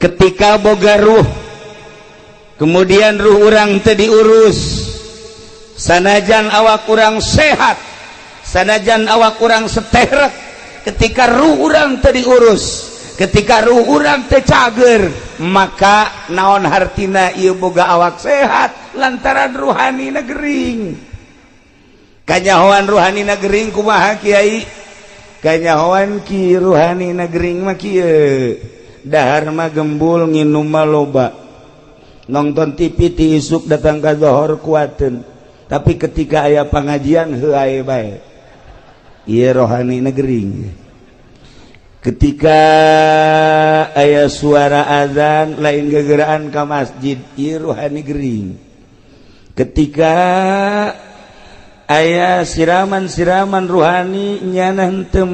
ketika boga ruh kemudian ruh urang teu diurus, sanajan awak urang sehat, sanajan awak urang seterek, ketika ruh urang teu diurus, ketika ruh urang teu cager, maka naon hartina ieu boga awak sehat lantaran ruhanina gering. Kanyahoan ruhanina gering kumaha Kiai? Kanyahoan ki ruhanina gering mah kieu, dahar mah gembul, nginum mah loba, nonton TV ti isuk datang ka zohor kuateun, tapi ketika aya pangajian heuae bae. Ieu rohanina gering. Ketika aya suara azan lain gegeraan ka masjid, ieu rohani gering. Ketika aya siraman-siraman ruhani nyana henteu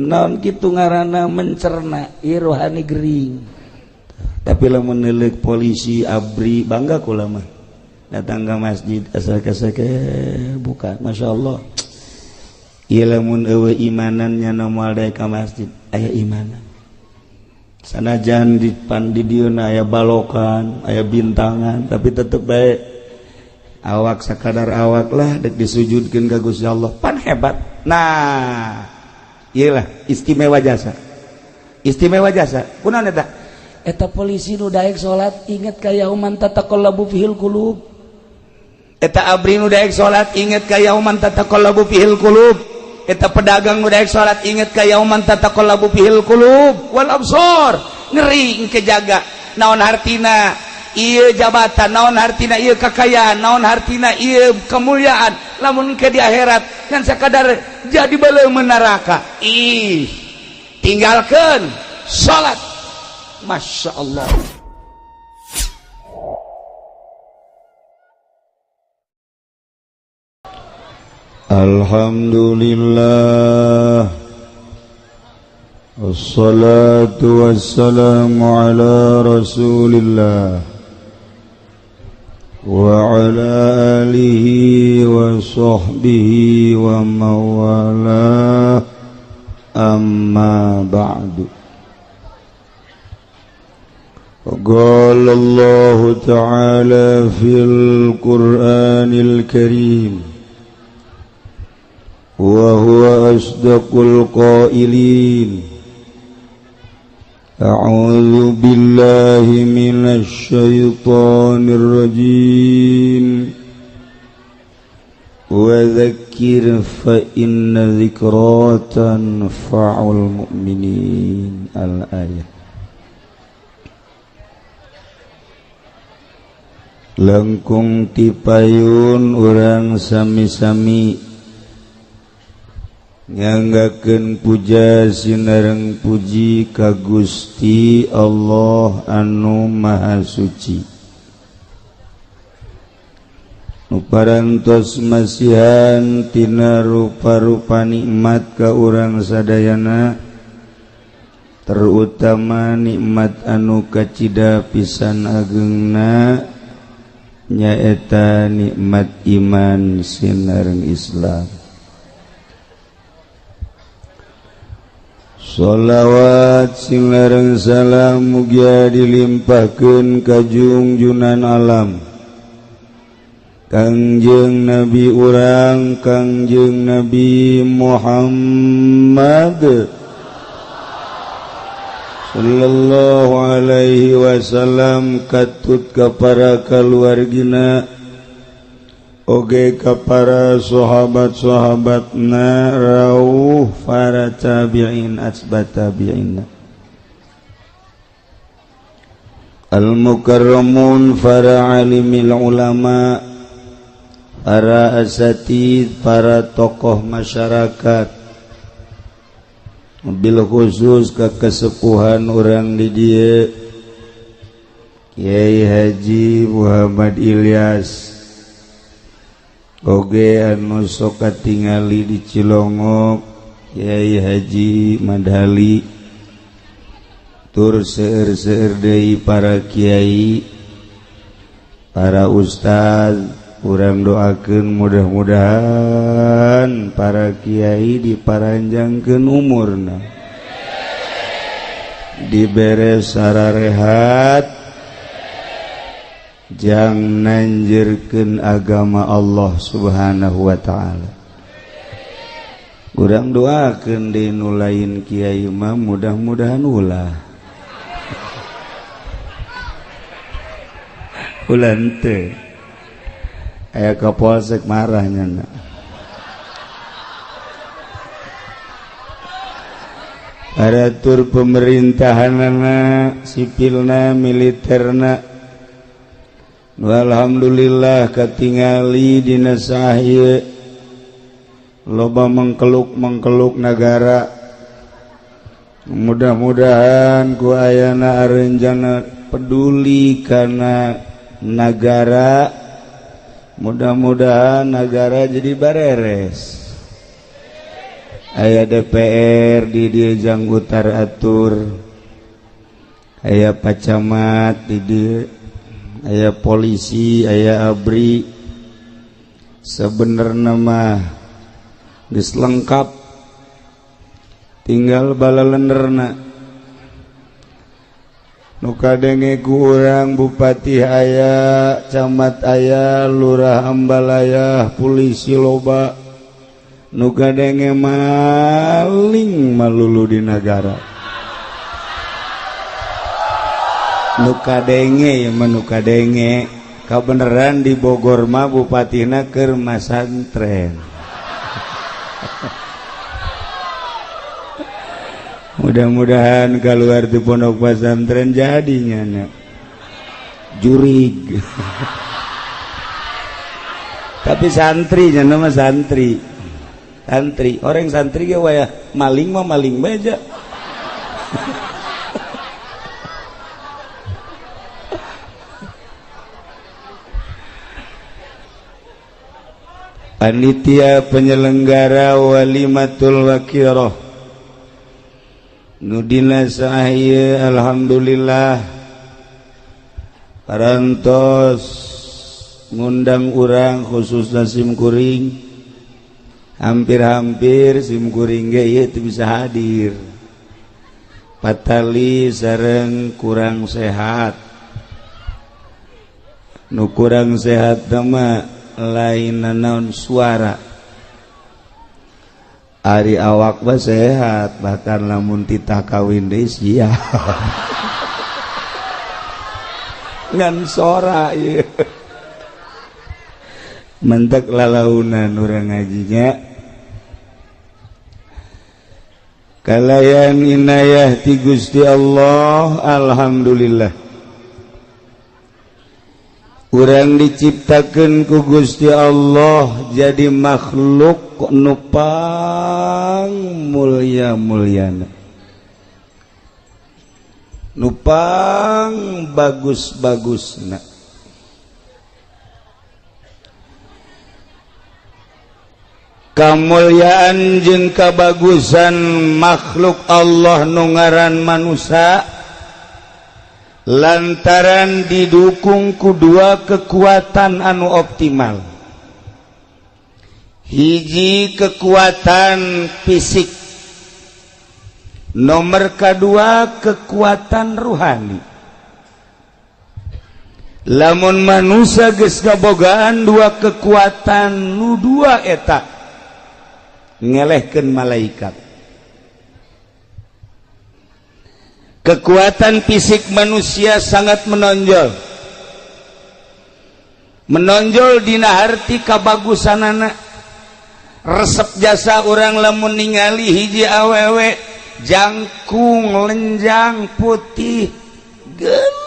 naon kitu ngaranna mencerna, ieu rohani gering. Tapi lamun neuleuk polisi abri bangga kula mah datang ke masjid asal kasake buka masyaallah. Ieu lamun eueuh imanan nya moal daek ka masjid aya imanan. Sanajan di dieuna aya balokan, aya bintangan, tapi tetep bae awak sakadar awak lah dek disujudkeun ka Gusti Allah pan hebat. Nah, ieu lah istimewa jasa. Istimewa jasa. Kunaon eta? Eta polisi nu daek salat inget ka yauman tataqallabu fihil qulub. Eta abri nu daek salat inget ka yauman tataqallabu fihil qulub. Eta pedagang nu daek salat inget ka yauman tataqallabu fihil qulub wal absar. Ngeri engke jaga. Naon hartina ieu jabatan, naon hartina ieu kakayaan, naon hartina ieu kemuliaan, lamun ke di akhirat ngan sakadar jadi baleung neraka. Ih, tinggalkeun salat. Masya Allah. Alhamdulillah, wassalatu wassalamu ala rasulillah wa ala alihi wa sahbihi wa mawala, amma ba'du. قال الله تعالى في القرآن الكريم وهو أصدق القائلين أعوذ بالله من الشيطان الرجيم وذكر فإن ذكرى تنفع المؤمنين. الآية. Langkung tipayun urang sami-sami nyanggakeun puja sinareng puji ka Gusti Allah anu Maha Suci, nu parantos masihan tina rupa-rupa nikmat ka urang sadayana, terutama nikmat anu kacida pisan ageungna nyaeta nikmat iman sinareng Islam. Sholawat sinareng salam mugia dilimpahkeun ka junjunan alam Kangjeng Nabi urang Kangjeng Nabi Muhammad sallallahu alaihi wasallam, katut ka para kaluargina oge ka para sahabat-sahabatna rawuh para tabi'in asbat tabi'in al-mukarramun para alimil ulama, para asatid, para tokoh masyarakat, bil khusus ka kesepuhan urang di dieu Kiai Haji Muhammad Ilyas, oge anu sok katingali di Cilongok Kiai Haji Madhali, tur seueur-seueur deui para kiai, para ustaz. Urang doakeun mudah-mudahan para kiai diparanjangkeun umurna, dibere sararehat jang nanjirkeun agama Allah Subhanahu wa taala. Urang doakeun di nu lain kiai mah mudah-mudahan ulah. Ulah henteu. Aya kapolsek marahnya na. Aratur pemerintahanana, sipilna, militerna. Alhamdulillah katingali dina saha loba mengkeluk negara. Mudah-mudahan ku ayana areunjana peduli kana negara. Mudah-mudahan negara jadi bareres. Aya DPR di dieu jang utar atur, aya pacamat di dieu, aya polisi, aya abri. Sebenarnya mah geus lengkap, tinggal balaleunderna. Nu kadenge ku urang bupati aya, camat aya, lurah ambal aya, polisi loba. Nu kadenge maling malulu di negara. Nu kadenge ya nu kadenge kabeneran di Bogor mah bupatina keur masantren. Mudah-mudahan keluar di pondok pesantren jadinya na jurig. Tapi santrinya nama santri. Santri, orang santri ge waya maling mah maling baja. Panitia penyelenggara walimatul wakirah nudina sahaya alhamdulillah parantos ngundang urang khususna simkuring. Hampir-hampir simkuring ge ieu teu bisa hadir. Patali sareng kurang sehat. Nu kurang sehat mah lain naon suara. Ari awak mah sehat, bahkan lamun titah kawin deui sia. Ngan sora ieu. Mentek lalaunan urang ngajinya. Kalayan inayah ti Gusti Allah, alhamdulillah. Urang diciptakeun ku Gusti Allah jadi makhluk nu pang mulya-mulyana. Nu pang bagus-bagusna. Kamulyaan jeung kabagusan makhluk Allah nu ngaran manusia lantaran didukung ku dua kekuatan anu optimal. Hiji kekuatan fisik, nomor kedua kekuatan ruhani. Lamun manusia geus kabogaan dua kekuatan nu dua eta ngelehkeun malaikat. Kekuatan fisik manusia sangat menonjol. Menonjol dina harti kabagusanana. Resep jasa orang lamun ningali hiji awewe jangkung lenjang putih gelis.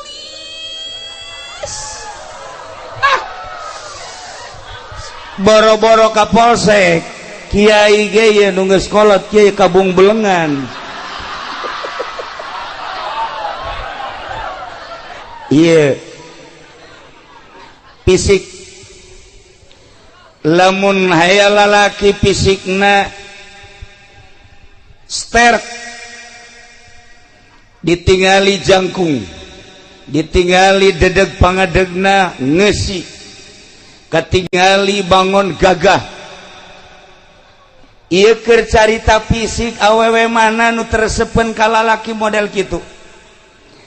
Boro-boro ka polsek kiai ge nu geus kolot kiai kabung belengan. Iya fisik. Lamun hayal lalaki fisikna sterk, ditingali jangkung, ditingali dedeg pangadegna ngeusi, katingali bangun gagah. Ieu keur carita fisik awewe mana nu teresepen ka lalaki model kitu.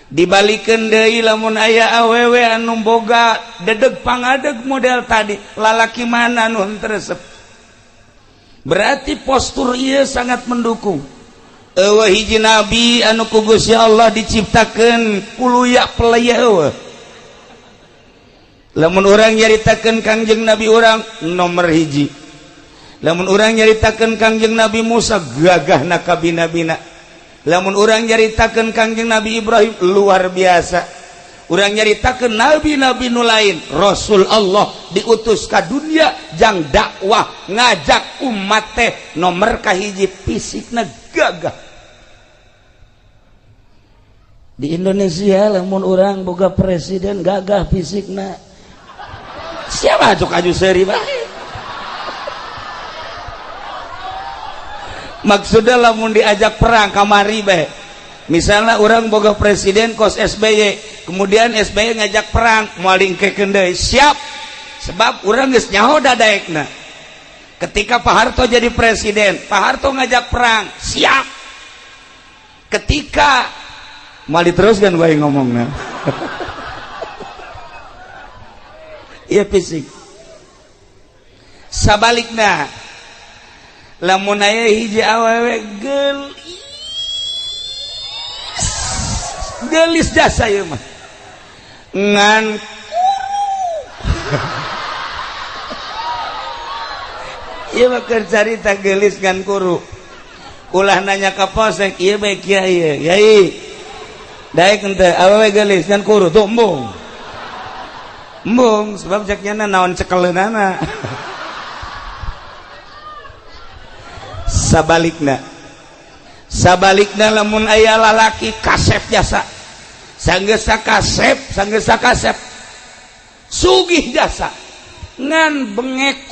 Dibalikeun deui lamun aya awewe anu boga dedeg pangadeg model tadi, lalaki mana anu henteu resep. Berarti postur ieu sangat mendukung. Eueuh hiji nabi anu ku Gusti Allah diciptakeun kuluya pelaya eueuh. Lamun urang nyaritakeun Kangjeng Nabi urang nomor hiji. Lamun urang nyaritakeun Kangjeng Nabi Musa gagahna kabina-bina. Lamun urang nyaritakeun Kangjeng Nabi Ibrahim luar biasa. Urang nyaritakeun nabi-nabi nu lain, Rasul Allah diutus ka dunia jang dakwah ngajak umat teh nomor kahiji fisikna gagah. Di Indonesia lamun urang boga presiden gagah fisikna. Siapa juk aju seuri bae. Maksudnya lamun diajak perang kamari bae. Misalnya orang boga presiden kos SBY, kemudian SBY ngajak perang, moal dingkekeun deui, siap. Sebab urang geus nyaho dadaekna. Ketika Pak Harto jadi presiden, Pak Harto ngajak perang, siap. Ketika moal diteruskan bae ngomongna. Ieu fisik. Sabalikna, lamun aya hiji awewe gelis jasa ieu mah ngan ieu mah keur carita gelis ngan kuru. Ulah nanya ka posek ieu bae kiai yai daek henteu awewe gelis ngan kuru tuh embung sebab jaknya naon cekeleunana. Sabalikna lamun aya lalaki kasep jasa, sanggesa kasep sugih jasa ngan bengek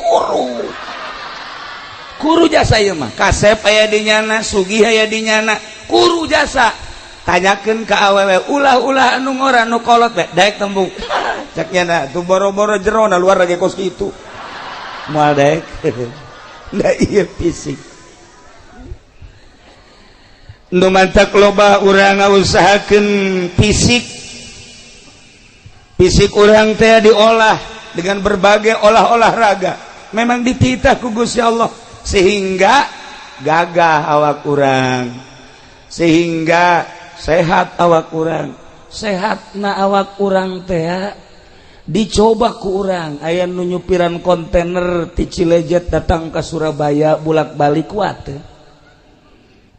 kuru jasa ieu mah. Kasep aya di nyana, sugih aya di nyana, kuru jasa. Tanyakeun ka awewe, ulah anu ngora anu kolot bae daek tembung cak nyana tu boro-boro jero na luar lagi kos kitu moal daek. Da ieu fisik. Nu mantak loba urang ngausahakeun fisik urang teh diolah dengan berbagai olahraga. Memang dititah ku Gusti Allah sehingga gagah awak urang, sehingga sehat awak urang. Sehatna awak urang teh dicoba ku urang. Aya nu nyupiran kontainer ti Cilejet datang ka Surabaya bolak-balik kuat teh.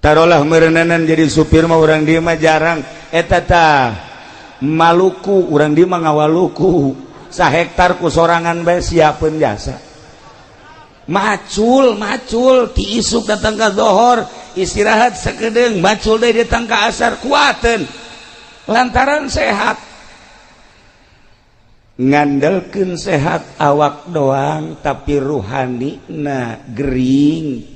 Tarolah meureunanan jadi supir mah urang dieu mah jarang eta tah Maluku, urang dieu mah ngawaluku. Sahektar ku sorangan bae siapeun jasa. Macul ti isuk datang ka zuhur, istirahat sakedeung, macul deui datang ka asar kuateun. Lantaran sehat. Ngandelkeun sehat awak doang tapi ruhanina gering.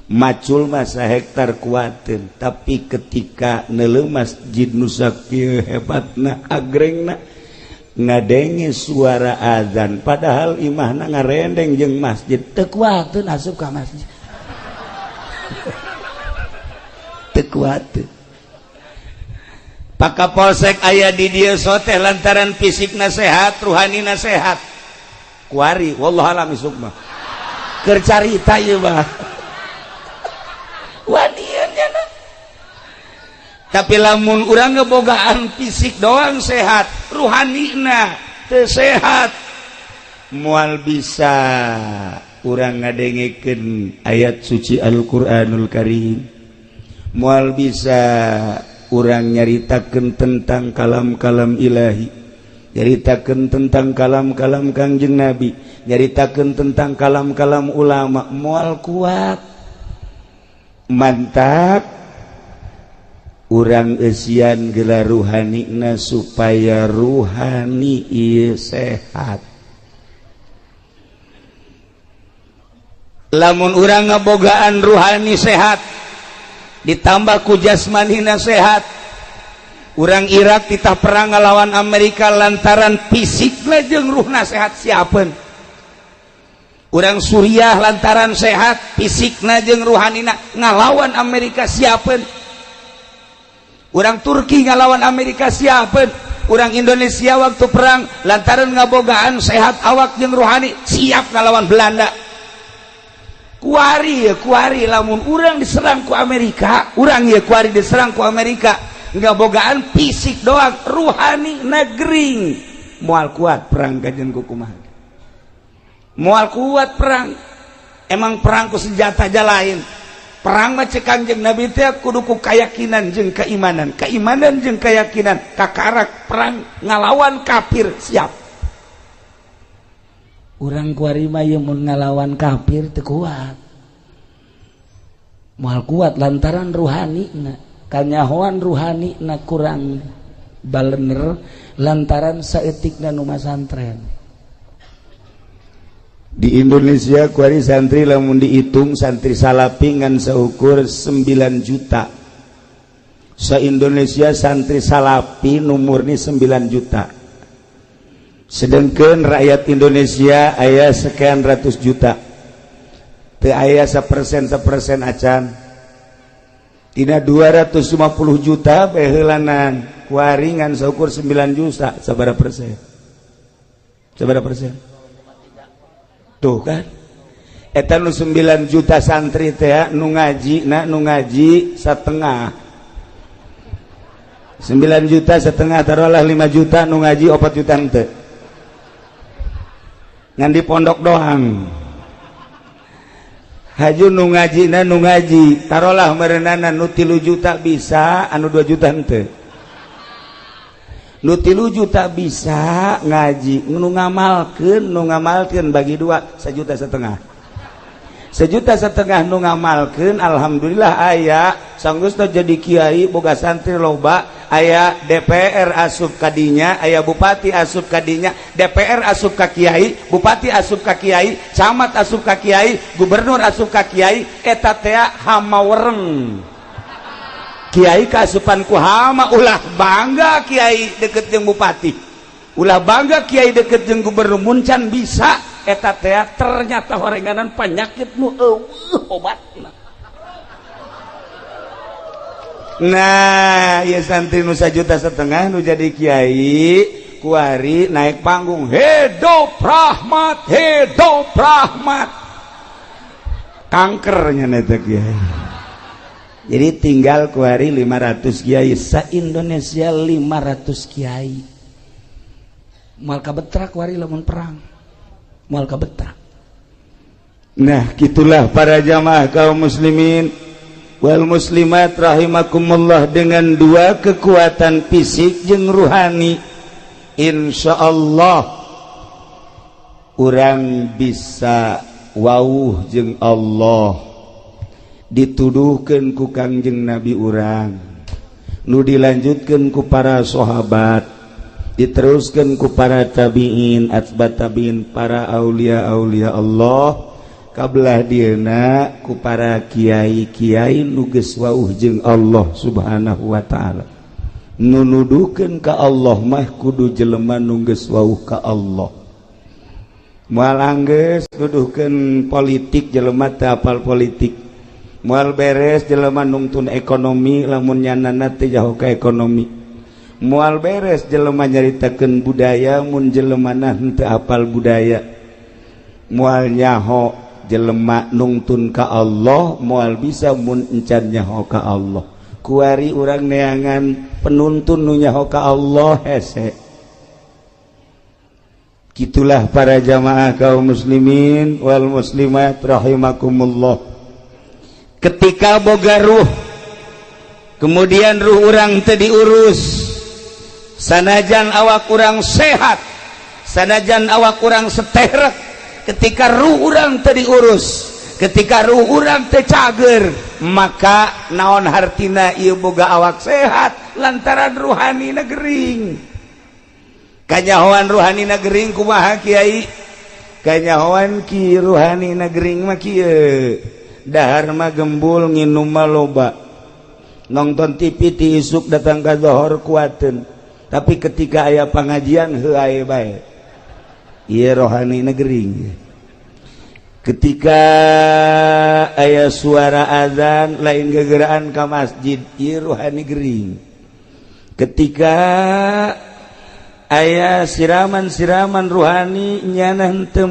Macul masa hektar kuatin, tapi ketika neuleuh masjid nu sakieu hebatna agrengna ngadenge suara azan padahal imahna ngarendeng jeung masjid teu kuateun asup ka masjid. Teu kuateun. Pak Kapolsek aya di dieu soteh lantaran fisikna sehat, ruhanina sehat. Kuari wallahu alam isuk mah. Keur carita ieu mah. Wadiannya nah. Tapi lamun urang ngebogaan fisik doang sehat, ruhanina teu sehat. Moal bisa urang ngadengekeun ayat suci Al-Qur'anul Karim. Moal bisa urang nyaritakeun tentang kalam-kalam ilahi. Nyaritakeun tentang kalam-kalam Kangjeng Nabi, nyaritakeun tentang kalam-kalam ulama, moal kuat. Mantap urang eusian geula ruhanina supaya ruhani ieu sehat. Lamun urang ngabogaan ruhani sehat ditambah ku jasmanina sehat, urang Irak titah perang ngalawan Amerika lantaran fisikna jeung ruhna sehat siapeun. Urang Suriah lantaran sehat fisikna jeung ruhanina ngalawan Amerika siapeun. Urang Turki ngalawan Amerika siapeun, urang Indonesia waktu perang lantaran ngabogaan sehat awak jeung rohani siap ngalawan Belanda. Kuari lamun urang diserang ku Amerika, urang ye kuari diserang ku Amerika, ngabogaan fisik doang, rohani negering. Moal kuat perang kajen kumaha. Moal kuat perang. Emang perang ku senjata aja lain. Perang mah cek Kangjeng Nabi teh kudu ku keyakinan jeung keimanan. Keimanan jeung keyakinan kakarak perang ngalawan kafir siap. Urang kuari mah ye mun ngalawan kafir teu kuat. Moal kuat lantaran ruhanina. Kanyahoan ruhanina kurang balener lantaran saeutikna nu masantren. Di Indonesia kuari santri lamun dihitung santri salapi ngan seukur 9 juta. Se-Indonesia santri salapi numurni 9 juta. Sedangkan rakyat Indonesia aya sekian ratus juta. Teu aya sapersen acan. Tina 250 juta bae heulanan kuari ngan seukur 9 juta sabaraha persen? Sabaraha persen? Tuh kan eta nu 9 juta santri teh nu ngaji setengah 9 juta setengah taruhlah 5 juta nu ngaji 4 juta teu ngan di pondok doang. Haju nu ngaji taruhlah merenana nu 3 juta bisa anu 2 juta teu nu 3 juta bisa ngaji nu ngamalkeun bagi 2 1,5 juta 1,5 juta nu ngamalkeun alhamdulillah aya sanggeusna jadi kiai boga santri loba aya DPR asup kadinya aya bupati asup kadinya DPR asup ka kiai bupati asup ka kiai camat asup ka kiai gubernur asup ka kiai eta teh hamawereng. Kiai kasupan ku hama ulah bangga kiai deket jeung bupati, ulah bangga kiai deket jeung gubernur muncan bisa eta teh ternyata horenganan penyakit nu obatna. Nah, ieu santri nu 1,5 juta nu jadi kiai kuari naik panggung hidup rahmat kankernya eta kiai. Jadi tinggal kuari 500 kiai se-Indonesia 500 kiai. Moal kabetrak kuari lamun perang. Moal kabetrak. Nah, gitulah para jamaah kaum muslimin wal muslimat rahimakumullah dengan 2 kekuatan fisik jeung ruhani. Insyaallah urang bisa wauh jeung Allah. Dituduhkeun ku Kangjeng Nabi urang nu dilanjutkeun ku para sahabat diteruskeun ku para tabiin atba tabiin para aulia Allah kabelah dieuna ku para kiai nu geus wauh jeung Allah subhanahu wa ta'ala. Nu nuduhkeun ka Allah mah kudu jelema nu geus wauh ka Allah. Moal anggeus nuduhkeun politik jelema teu apal politik. Moal beres jelema nungtun ekonomi lamun nyanana teh jauh ka ekonomi. Moal beres jelema nyaritakeun budaya mun jelemana henteu apal budaya. Moal nyaho jelema nungtun ka Allah moal bisa mun encan nyaho ka Allah. Kuari urang neangan penuntun nu nyaho ka Allah hese. Gitulah para jamaah kaum muslimin wal muslimat rahimakumullah. Ketika boga ruh kemudian ruh urang teu diurus sanajan awak urang sehat sanajan awak urang seterek ketika ruh urang teu diurus ketika ruh urang teu cager maka naon hartina ieu boga awak sehat lantaran ruhanina gering. Kanyahoan ruhanina gering kumaha kiai? Kanyahoan ki ruhanina gering mah kieu dahar mah gembul nginum mah loba nonton TV ti isuk datang ka zohor kuateun tapi ketika aya pangajian heuh ae bae ieu rohani negering. Ketika aya suara azan lain gegeraan ka masjid ieu rohani gering. ketika aya siraman-siraman ruhani nyana henteu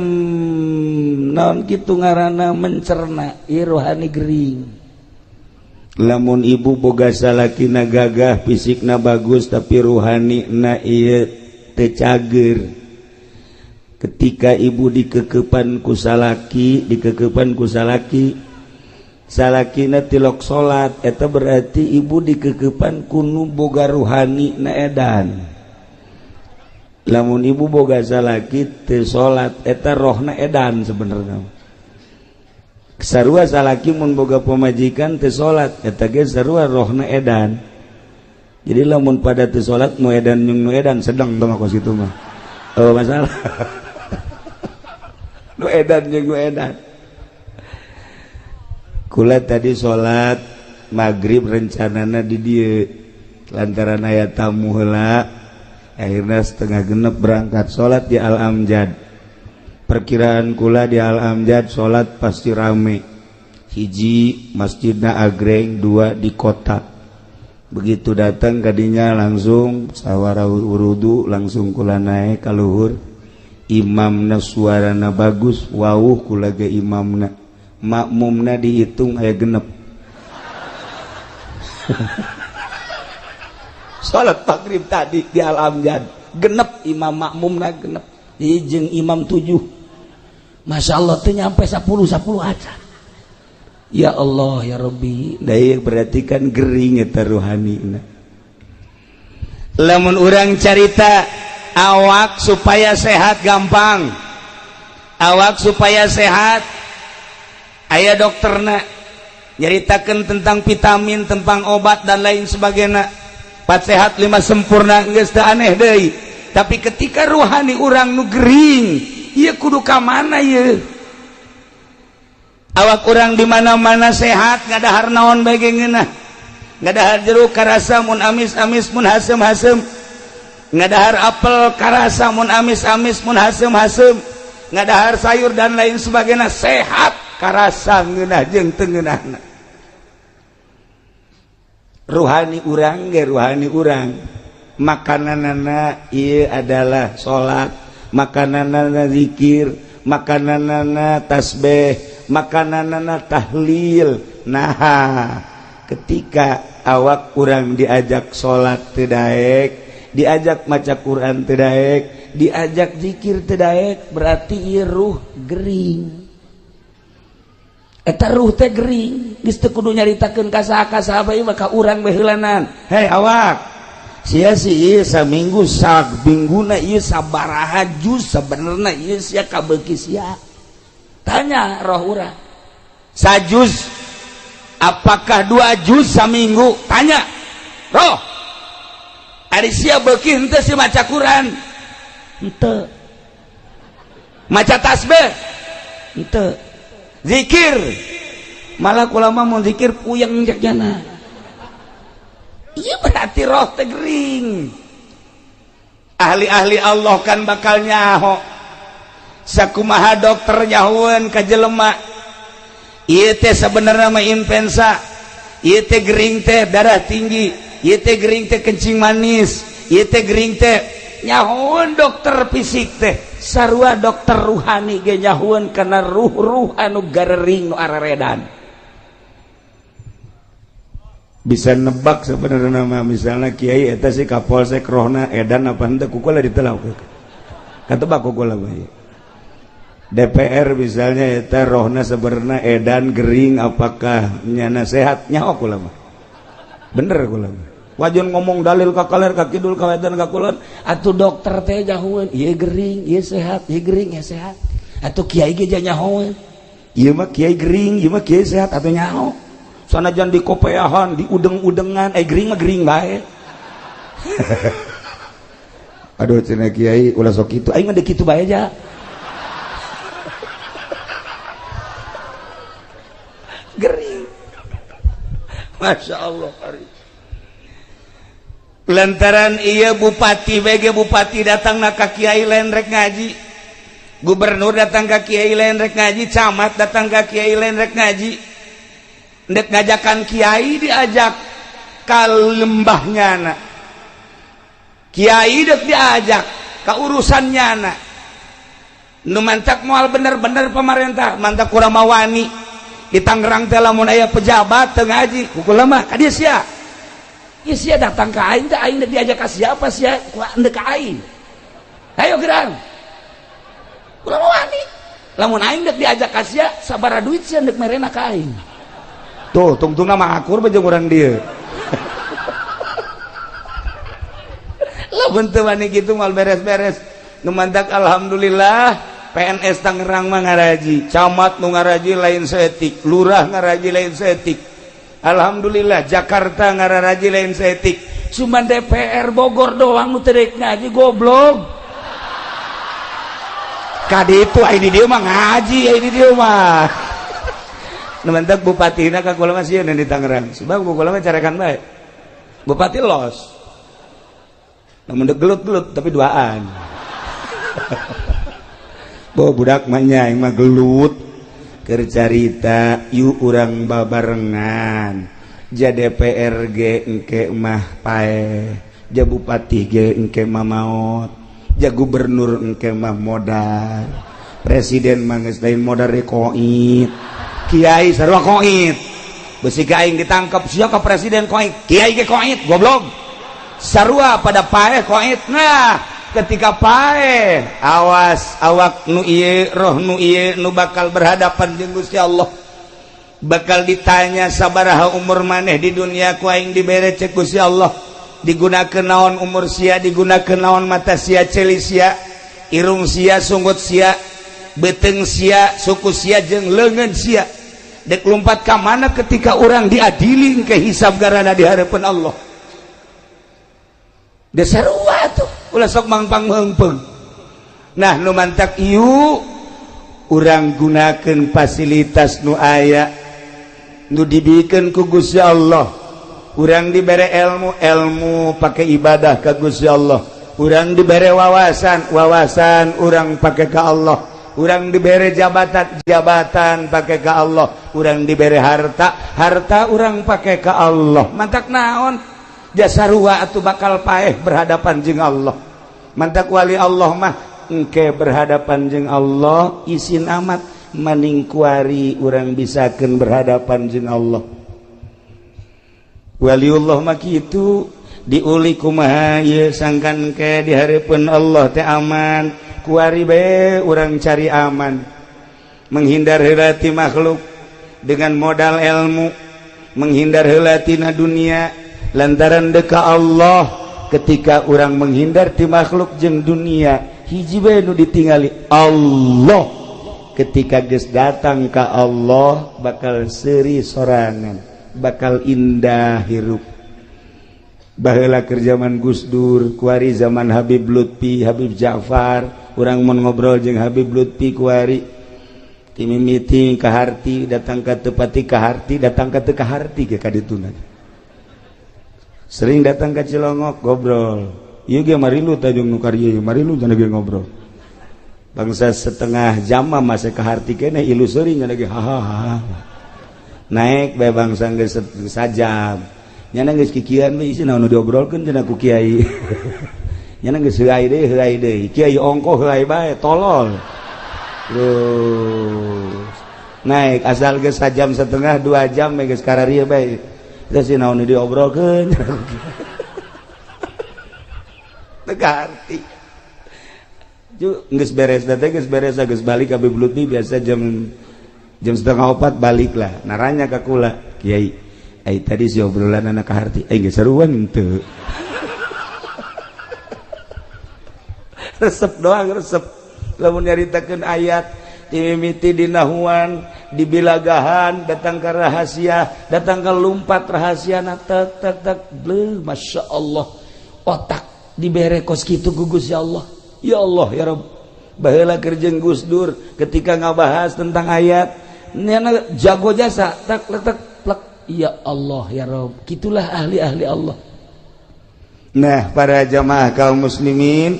naon kitu ngaranna mencerna ieu rohani gering. Lamun ibu boga salakina gagah fisikna bagus tapi ruhani na ieu teu cager. Ketika ibu dikekepan ku salaki salakina tilok salat eta berarti ibu dikekepan kunu boga ruhani na edan. Lamun ibu boga salaki teu salat eta rohna edan sebenarnya. Sarua salaki mun boga pamajikan teu salat eta ge sarua rohna edan. Jadi lamun pada teu salat nu edan jeung nu edan sedeng tong ka situ mah. Oh masalah. Nu edan jeung nu edan. Kula tadi salat maghrib rencanana di dieu lantaran aya tamu heula. Akhirnya setengah genep berangkat sholat di Al-Amjad. Perkiraan kula di Al-Amjad sholat pasti rame. Hiji masjidna agreng, dua di kota. Begitu datang kadinya langsung sawara wurudu langsung kula naik ka luhur. Imamna suarana bagus, wawuh kula ge imamna. Makmumna dihitung aya genep. Salat maghrib tadi di Al-Amjad genep imam makmumna genep jeung imam 7. Masya Allah teu nyampe 10 aja. Ya Allah ya Rabbi, da berarti kan gering eta rohanina. Lamun urang carita awak supaya sehat gampang. Awak supaya sehat aya dokterna nyaritakeun tentang vitamin, tentang obat dan lain sebagainya. 4 sehat 5 sempurna geus teu aneh deui. Tapi ketika rohani urang nu gering, ieu kudu ka mana ieu? Awak urang di mana-mana sehat, ngadahar naon bae ge ngeunah. Ngadahar jeruk karasa mun amis-amis mun hasem-hasem. Ngadahar apel karasa mun amis-amis mun hasem-hasem. Ngadahar sayur dan lain sebagainya sehat karasa ngeunah jeung teu ngeunahna. Ruhani urang ge ruhani urang makananana ieu adalah salat, makananana zikir, makananana tasbih, makananana tahlil. Nah, ketika awak urang diajak salat teu daek, diajak maca Quran teu daek, diajak zikir teu daek, berarti ieu ruh gering. Eta ruh teh gering, geus teu kudu nyaritakeun ka saha-saha bae mah ka urang beheulanana. Hei awak, sia si ieu saminggu samingguna ieu sabaraha juz sabenerna ieu sia kabeuki sia. Tanya roh urang. Sajuz apakah 2 juz saminggu? Tanya. Roh. Ari sia beuki henteu si maca Quran? Henteu. Maca tasbih? Henteu. Zikir malah ulama mau zikir puyeng jagjana. Iya berarti roh teh gering. Ahli-ahli Allah kan bakal nyaho sakumaha dokter nyahoeun ka jelema ieu teh sabenerna mah influenza, ieu teh gering teh darah tinggi, ieu teh gering teh kencing manis, ieu teh gering teh nyahoeun dokter fisik teh. Sarua dokter ruhani ge nyahueun kana ruh-ruh anu garering nu araredan. Bisa nebak sebenarnya mah misalnya kiai eta si kapolsek rohna edan apa henteu kukula ditelau. Katebak kukula bae. DPR misalnya eta rohna sebenarnya edan gering apakah nyana sehat nyaho kula mah. Bener kula mah. Wajan ngomong dalil ka kaler ka kidul ka wetan ka kulon atuh dokter teh nyahoeun ieu gering ieu sehat ieu gering ieu sehat atuh kiai ge nyahoeun ieu mah kiai gering ieu mah kiai sehat atuh nyaho sanajan di kopeahan di udeng-udengan gering mah gering bae. Aduh cenah kiai ulah sok kitu aing mah deuk kitu bae aja. Gering. Masya Allah hari. Lantaran iya bupati bege bupati datang na ka kiai lain rek ngaji, gubernur datang ka kiai lain rek ngaji, camat datang ka kiai lain rek ngaji, ndek ngajakan kiai diajak ka lembahnya na Kiai dek diajak ke urusannya anak nu mantak moal bener-bener pemerintah mantak kurang mawani di Tangerang teh lamun aya pejabat teu ngaji kukula mah ka dieu sia ieu sia datang ka aing teh aing diajak ka siapa sia endek ka aing ayo gerang kurang mawani lamun aing dek diajak ka sia sabaraha duit sia endek merena ka aing tuh tungtungna mah akur bejeng urang dieu lamun teu wani kitu mal beres-beres nu mantak alhamdulillah PNS Tangerang mah ngaraji camat nu ngaraji lain saeutik lurah ngaraji lain saeutik alhamdulillah Jakarta ngaraji lain saeutik cuman DPR Bogor doang nu teu deuk ngaji goblok ka ditu ai di dieu mah ngaji ai di dieu mah nu mantak bupatina ka kula mah sieun di Tangerang sebab kula mah carekan bae bupati los namun gelut-gelut tapi duaan bawa budak mah mah gelut keur carita yuk urang babarengan ja DPR ge engke mah paeh ja bupati ge engke mah maot ja gubernur engke mah modal presiden mah geus lain modal rekoit kiai sarua koit beusi ka aing ditangkap sia ka presiden koit kiai ge koit goblok sarua pada paeh koit nah ketika paeh awas awak nu ieu roh nu ieu nu bakal berhadapan jeung Gusti Allah bakal ditanya sabaraha umur maneh di dunia ku aing dibere cek Gusti Allah digunakeun naon umur sia digunakeun naon mata sia ceuli sia irung sia sunggut sia beuteung sia suku sia jeung leungeun sia dek lumpat ka mana ketika urang diadili ke hisab garana di hareupeun Allah desarua tuh ulah sok mangpang meungpeung nah nu mantak ieu urang gunakeun fasilitas nu aya nu dibikeun ku Gusti Allah urang dibere ilmu pake ibadah ka Gusti Allah urang dibere wawasan urang pake ka Allah urang dibere jabatan pake ka Allah urang dibere harta urang pake ka Allah mantak naon jasarua atuh bakal paeh berhadapan jeung Allah mantak wali Allah mah engke berhadapan jeung Allah isin amat maning kuari urang bisakeun berhadapan jeung Allah waliullah mah kitu diuli kumaha ieu sangkan ke di hareupeun Allah teh aman kuari bae urang cari aman menghindar heula ti makhluk dengan modal ilmu menghindar heula tina dunia lantaran deka Allah ketika orang menghindar ti makhluk jeung dunia hiji bae nu ditingali Allah ketika geus datang ka Allah bakal seuri sorangan bakal indah hirup baheula keur zaman Gus Dur kuari zaman Habib Lutfi Habib Ja'far urang mun ngobrol jeung Habib Lutfi kuari ti mimiti ka harti datang ka teu pati ka harti datang ka teu ka harti ge ka dituna sering datang ke Cilongok ngobrol ieu ge marilu tajung nu karya marilu cenah ge ngobrol bangsa setengah jam mah masih ka harti keneh ilu seuring cenah ge hahaha naik bae bangsa geus sajam nyana geus kikian we isi naon nu diobrolkeun cenah ku kiai nyana geus heuai deui kiai ongko heuai bae tolol terus naik asal geus sajam setengah 2 jam geus kararieu bae sih naon diobrolkeun teka arti geus beres teh geus beres geus balik ka Habib Lutfi biasa jam 3:30 balik lah naranya ka kula kiai ai tadi si obrolan anak ka harti ai geus saruan henteu resep doang resep lamun nyaritakeun ayat dimimiti dinahuan dibilagahan datang ke rahasia datang ke lumpat rahasia tek tek tek bleh masya Allah otak dibere kos kitu ku Gusti Allah ya Allah ya Rabb baheula keur jeung Gus Dur ketika ngabahas tentang ayat nyana jago jasa tak letak plek ya Allah ya Rabb kitulah ahli-ahli Allah nah para jamaah kaum muslimin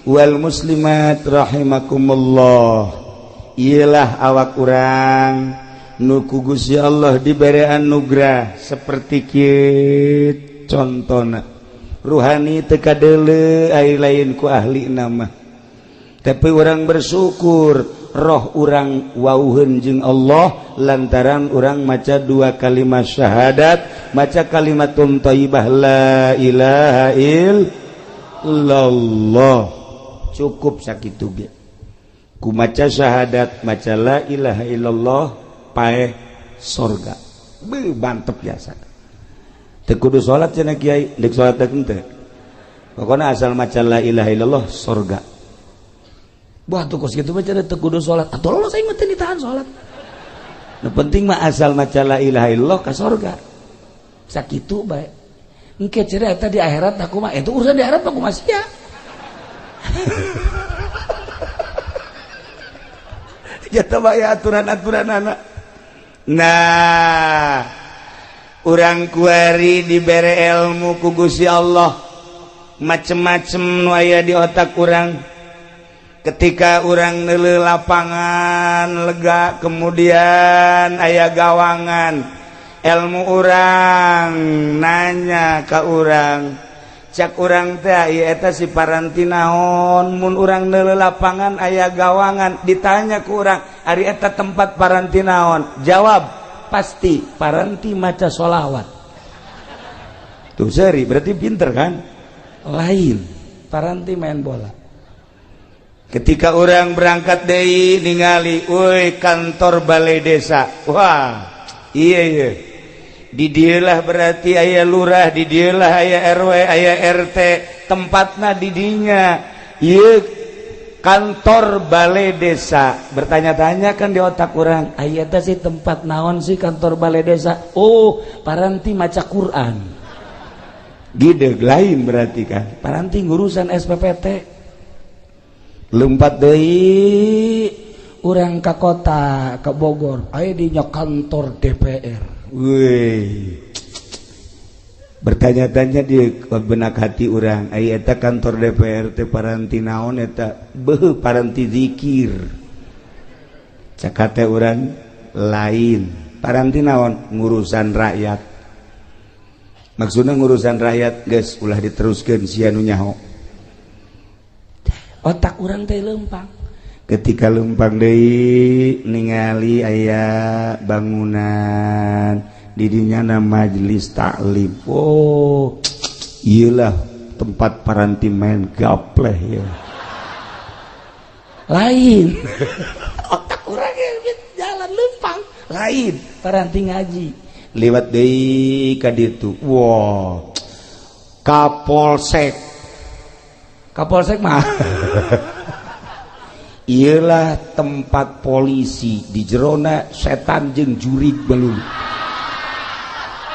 wal muslimat rahimakumullah ialah awak urang nu ku Gusti Allah dibere anugerah seperti kieu contona ruhani teka deule ai lain ku ahli nama tapi orang bersyukur roh orang wauheun jeung Allah lantaran orang maca 2 kalimat syahadat maca kalimatun thayyibah la ilaha illallah cukup sakitu ge ku maca syahadat maca la ilaha illallah paeh surga mantep biasa teu kudu salat cenah kiai deuk salat teh henteu pokona asal maca la ilaha illallah surga buah tuh kos kitu mah cenah teu kudu salat atuh lolos aing mah teu ditahan salat nu penting mah asal maca la ilaha illallah ka surga sakitu bae engke cenah eta di akhirat aku mah itu urusan di akhirat mah kumaha sia jatuh bae aturan-aturanana nah urang kuari dibere ilmu ku Gusti Allah macem-macem nu aya di otak urang ketika urang neuleuh lapangan lega kemudian aya gawangan ilmu urang nanya ka urang cak urang teh ieu eta si paranti naon mun urang neuleuh lapangan aya gawangan ditanya ku urang ari eta tempat paranti naon jawab pasti paranti maca sholawat tuh seri berarti pinter kan lain paranti main bola ketika orang berangkat deui ningali euy kantor balai desa wah iya di dieu lah berarti aya lurah di dieu lah aya RW aya RT tempatna di dinya ieu kantor balai desa bertanya-tanya kan di otak orang aya teh sih tempat naon sih kantor balai desa oh paranti maca Quran gideg lain berarti kan paranti ngurusan SPPT lompat deui urang ka kota ka Bogor aya dinya kantor DPR weuy bertanya-tanya di benak hati orang aya eta kantor DPR teh paranti naon eta beuh paranti zikir cakate urang lain paranti naon ngurusan rakyat maksudna ngurusan rakyat geus ulah diteruskeun sia nu nyaho otak urang teh leumpang ketika leumpang deui ningali aya bangunan di dinya majelis taklim oh iyalah tempat paranti main gapleh ya lain otak urang jalan lempang lain paranti ngaji liwat deui ka ditu wow kapolsek mah iyalah tempat polisi di jerona setan jeung jurig belum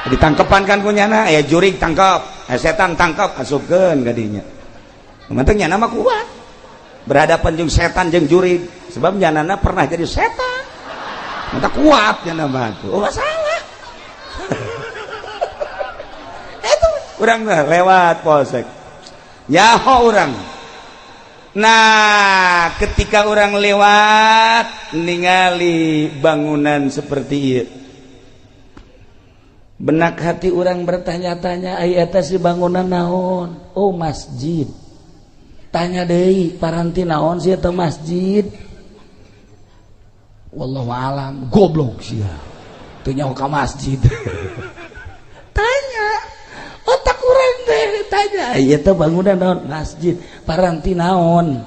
ditangkepan kan kunyana ya jurig tangkap setan tangkap asupkeun ka dinya manteng nyana mah kuat berhadapan jeung setan jeung jurig sebab nyanana pernah jadi setan mantap kuat nyana mah oh masalah itu urang mah lewat polsek nyaho urang nah ketika orang lewat ningali bangunan seperti ieu benak hati orang bertanya-tanya aya eta si bangunan naon oh masjid tanya deui paranti naon sih eta masjid wallahu alam goblok sia teu nyaho ka masjid tanya otak urang teh tanya aya teh bangunan naon masjid paranti naon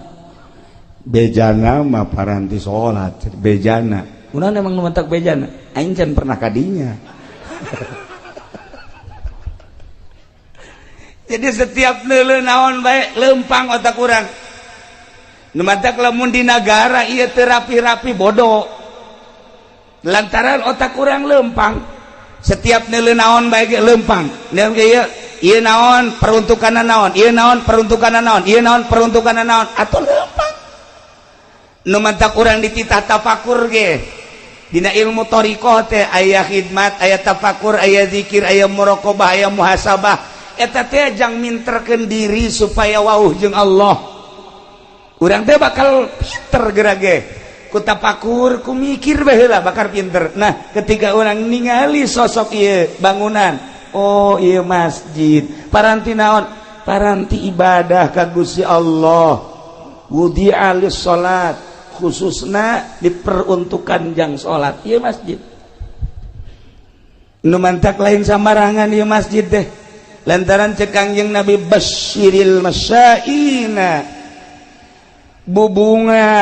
bejana mah paranti salat bejana unahan emang nu mentak bejana aing can pernah kadinya jadi setiap neuleuh naon bae leumpang otak urang nu mantak lamun di nagara ieu teu rapi-rapi bodoh lantaran otak urang leumpang setiap neuleuh naon bae ge leumpang neuleuh ieu naon peruntukanna naon ieu naon peruntukanna naon ieu naon peruntukanna naon atuh leumpang nu mantak urang dititah tafakur ge dina ilmu thariqah teh aya khidmat aya tafakur aya zikir aya muraqabah aya muhasabah eta teh jang minterkeun diri supaya wauh jeung Allah urang teh bakal pinter geura ge ku tafakur ku mikir bae heula bakal pinter nah ketika urang ningali sosok ieu bangunan oh ieu masjid paranti naon paranti ibadah ka Gusti Allah wudi'a lis salat khususna diperuntukkan jang salat ieu masjid nu mantak lain samarangan ieu masjid teh lantaran cek Kangjeng Nabi basyiril masyaina bubunga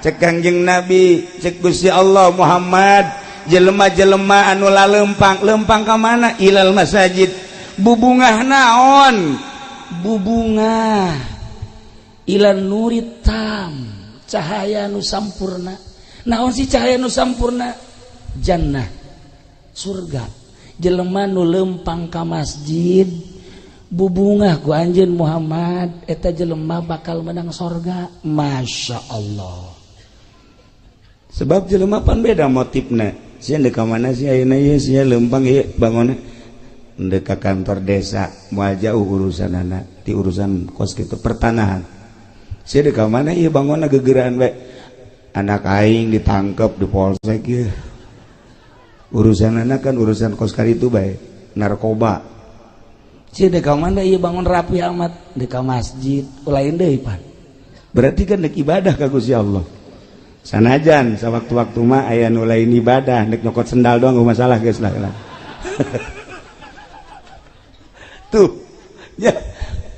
cek Kangjeng Nabi cek Gusti Allah Muhammad jelema-jelema anu lempang ka mana ilal masajid bubungah naon bubunga ilan nuritam cahaya nu sampurna naon si cahaya nu sampurna jannah surga jelema nu lempang ka masjid bubungah ku anjeun Muhammad eta jelema bakal menang surga masya Allah sebab jelema pan beda motifna sia deuk ka mana sih ayeuna ieu sia lempang ieu bangunna ndek ka kantor desa moal jauh urusanana ti urusan kos kitu pertanahan sia deuk ka mana ieu bangunna gegeuraan we anak aing ditangkep di polsek ieu urusanana kan urusan kos karitu bae narkoba sia deuk ka mana ieu bangun rapi amat deuk ka masjid lain deui pan berarti kan deuk ibadah ka Gusti Allah sanajan sawaktu-waktu mah aya nu lain ibadah nek nyokot sendal doang masalah geus lah tuh ya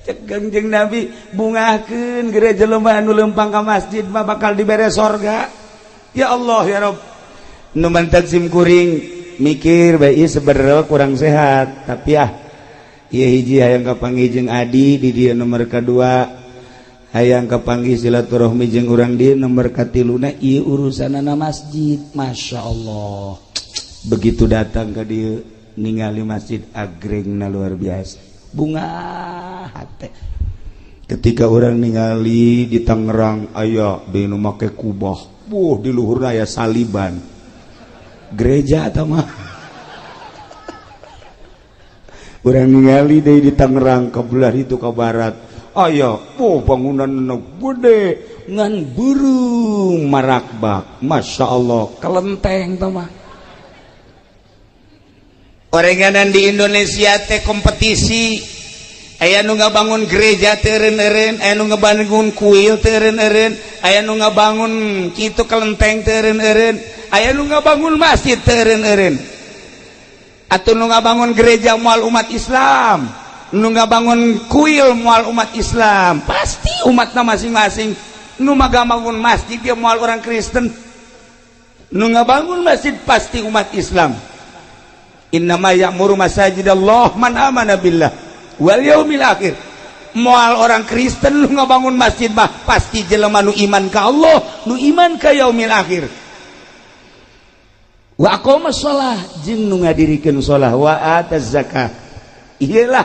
cek Kangjeng Nabi bungakeun gereja jelema anu lempang ka masjid mah bakal dibere sorga ya Allah ya Rabb nu mantak sim kuring mikir bae ieu sebenarnya kurang sehat tapi ieu hiji hayang kapanggih jeung Adi di dieu nomor kadua hayang kapanggih silaturahmi jeung urang dieu nomor katiluna ieu urusanana masjid masya Allah begitu datang ka dieu ningali masjid agrengna luar biasa bunga hate ketika orang ningali di Tangerang aya dinu make kubah di luhurna aya saliban gereja eta mah urang ningali deui di Tangerang ka belah itu ka barat aya bangunan gede ngan burung marakbak masya Allah kelenteng teh mah orenganan di Indonesia teh kompetisi aya nu ngabangun gereja teu eureun-eureun aya nu ngabangun kuil teu eureun-eureun aya nu ngabangun kitu kelenteng teu eureun-eureun aya nu ngabangun masjid teu eureun-eureun atuh nu ngabangun gereja moal umat Islam nu ngabangun kuil moal umat Islam pasti umatna masing-masing nu ngabangun masjid dia moal orang Kristen nu ngabangun masjid pasti umat Islam innama ya'muru masajidallah man amana billah wal yaumil akhir moal orang Kristen lu ngabangun masjid mah pasti jelema nu iman ka Allah nu iman ka yaumil akhir wa aqamas shalah jeung nu ngadirikeun shalah wa ataz zakah iyalah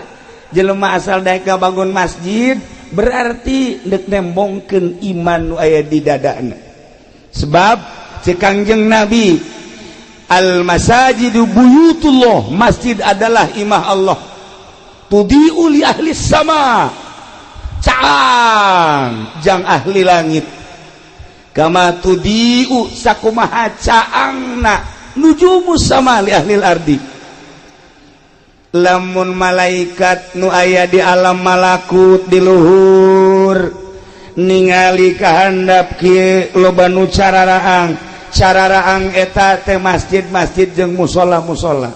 jelema asal daek ngabangun masjid berarti deuk nembongkeun iman nu aya di dadana sebab cek Kangjeng Nabi al-masajidu buyutullah masjid adalah imah Allah tudi'u li ahli sama caang jang ahli langit kama tudi'u sakumaha caangna nujumus sama li ahli ardi lamun malaikat nu aya di alam malakut di luhur ningali kahandap kieu loba nu cararaang eta teh masjid-masjid jeung musola-musola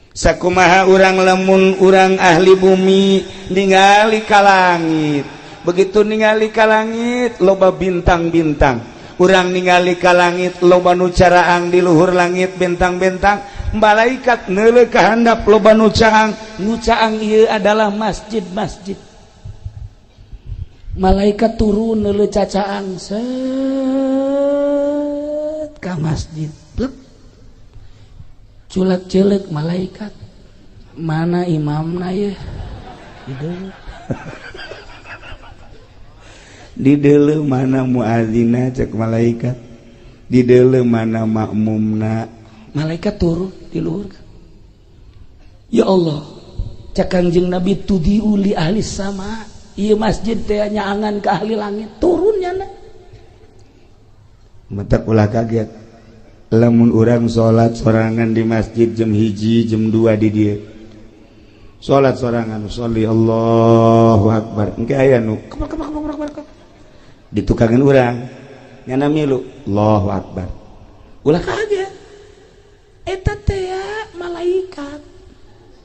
sakumaha urang lamun urang ahli bumi ningali ka langit begitu ningali ka langit loba bintang-bintang urang ningali ka langit loba nu caraang di luhur langit bintang-bintang malaikat neuleuk ka handap loba nu caang ieu adalah masjid-masjid malaikat turun neuleuk cacaang ka masjid culek-culek malaikat mana imamna ya di deuleu mana muadzina cek malaikat di deuleu mana makmumna malaikat turun di luhur ya Allah cek Kangjeng Nabi tudiu li ahli sama ieu masjid teh nyaangan ka ahli langit turunnya na mata ulah kaget lamun urang salat sorangan di masjid jam 1 jam 2 di dieu salat sorangan sholli Allahu akbar engke aya nu ditukangan urang nyana milu Allahu akbar ulah kaget eta teh malaikat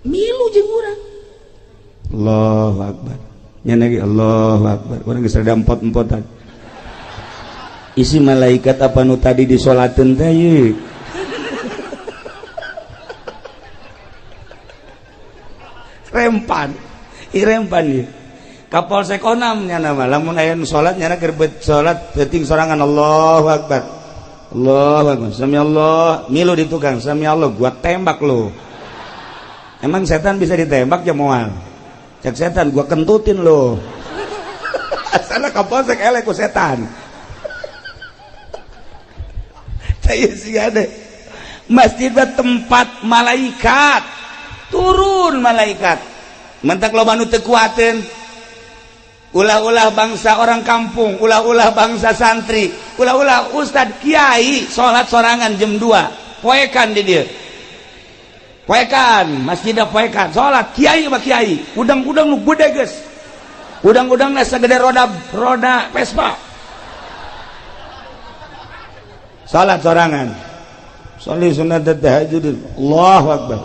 milu jeung urang Allahu akbar nyana ge Allahu akbar urang geus rada empot-empotan isi malaikat apa nu tadi disolateun teh ye rempan ya Kapolsek Onam nyana mah lamun aya nu salat nyana keur salat teuting sorangan Allahu akbar Allahu akbar sami Allah milu di tukang sami Allah gua tembak lo emang setan bisa ditembak ya moal cek setan gua kentutin lo asana Kapolsek elek ku setan saya sih ada masjid tempat malaikat turun malaikat mentak loba nu teu kuateun ulah-ulah bangsa orang kampung ulah-ulah bangsa santri ulah-ulah ustad kiai salat sorangan jam 2 poekan di dieu poekan masjidna poekan salat kiai mah kiai udang-udang nu gede geus udang-udangna sagede roda Vespa salat sorangan sholli sunat tahajud Allahu akbar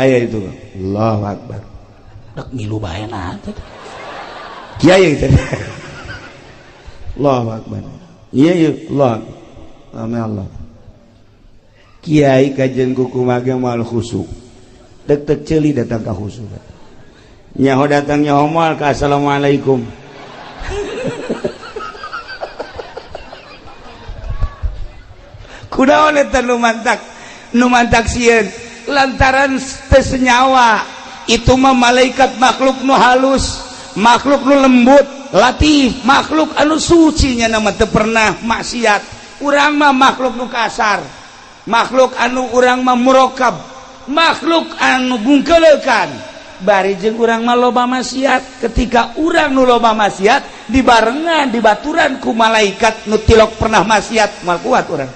aya itu Allahu akbar dak milu bae na teh kiai teh Allahu akbar iya Allah amin Allah kiai kajian kukumaga moal khusyuk dek ceuli datang ka khusyuk nyaho datang nyaho moal ka assalamualaikum kunaon eta nu mantak sieun lantaran senyawa itu mah malaikat makhluk nu halus makhluk nu lembut latif makhluk anu suci nya nama teu pernah maksiat urang mah makhluk nu kasar makhluk anu urang mah murokab makhluk anu gungkeulekan bari jeung urang mah loba maksiat ketika urang nu loba maksiat dibarengan dibaturan ku malaikat nu tilok pernah maksiat mal kuat urang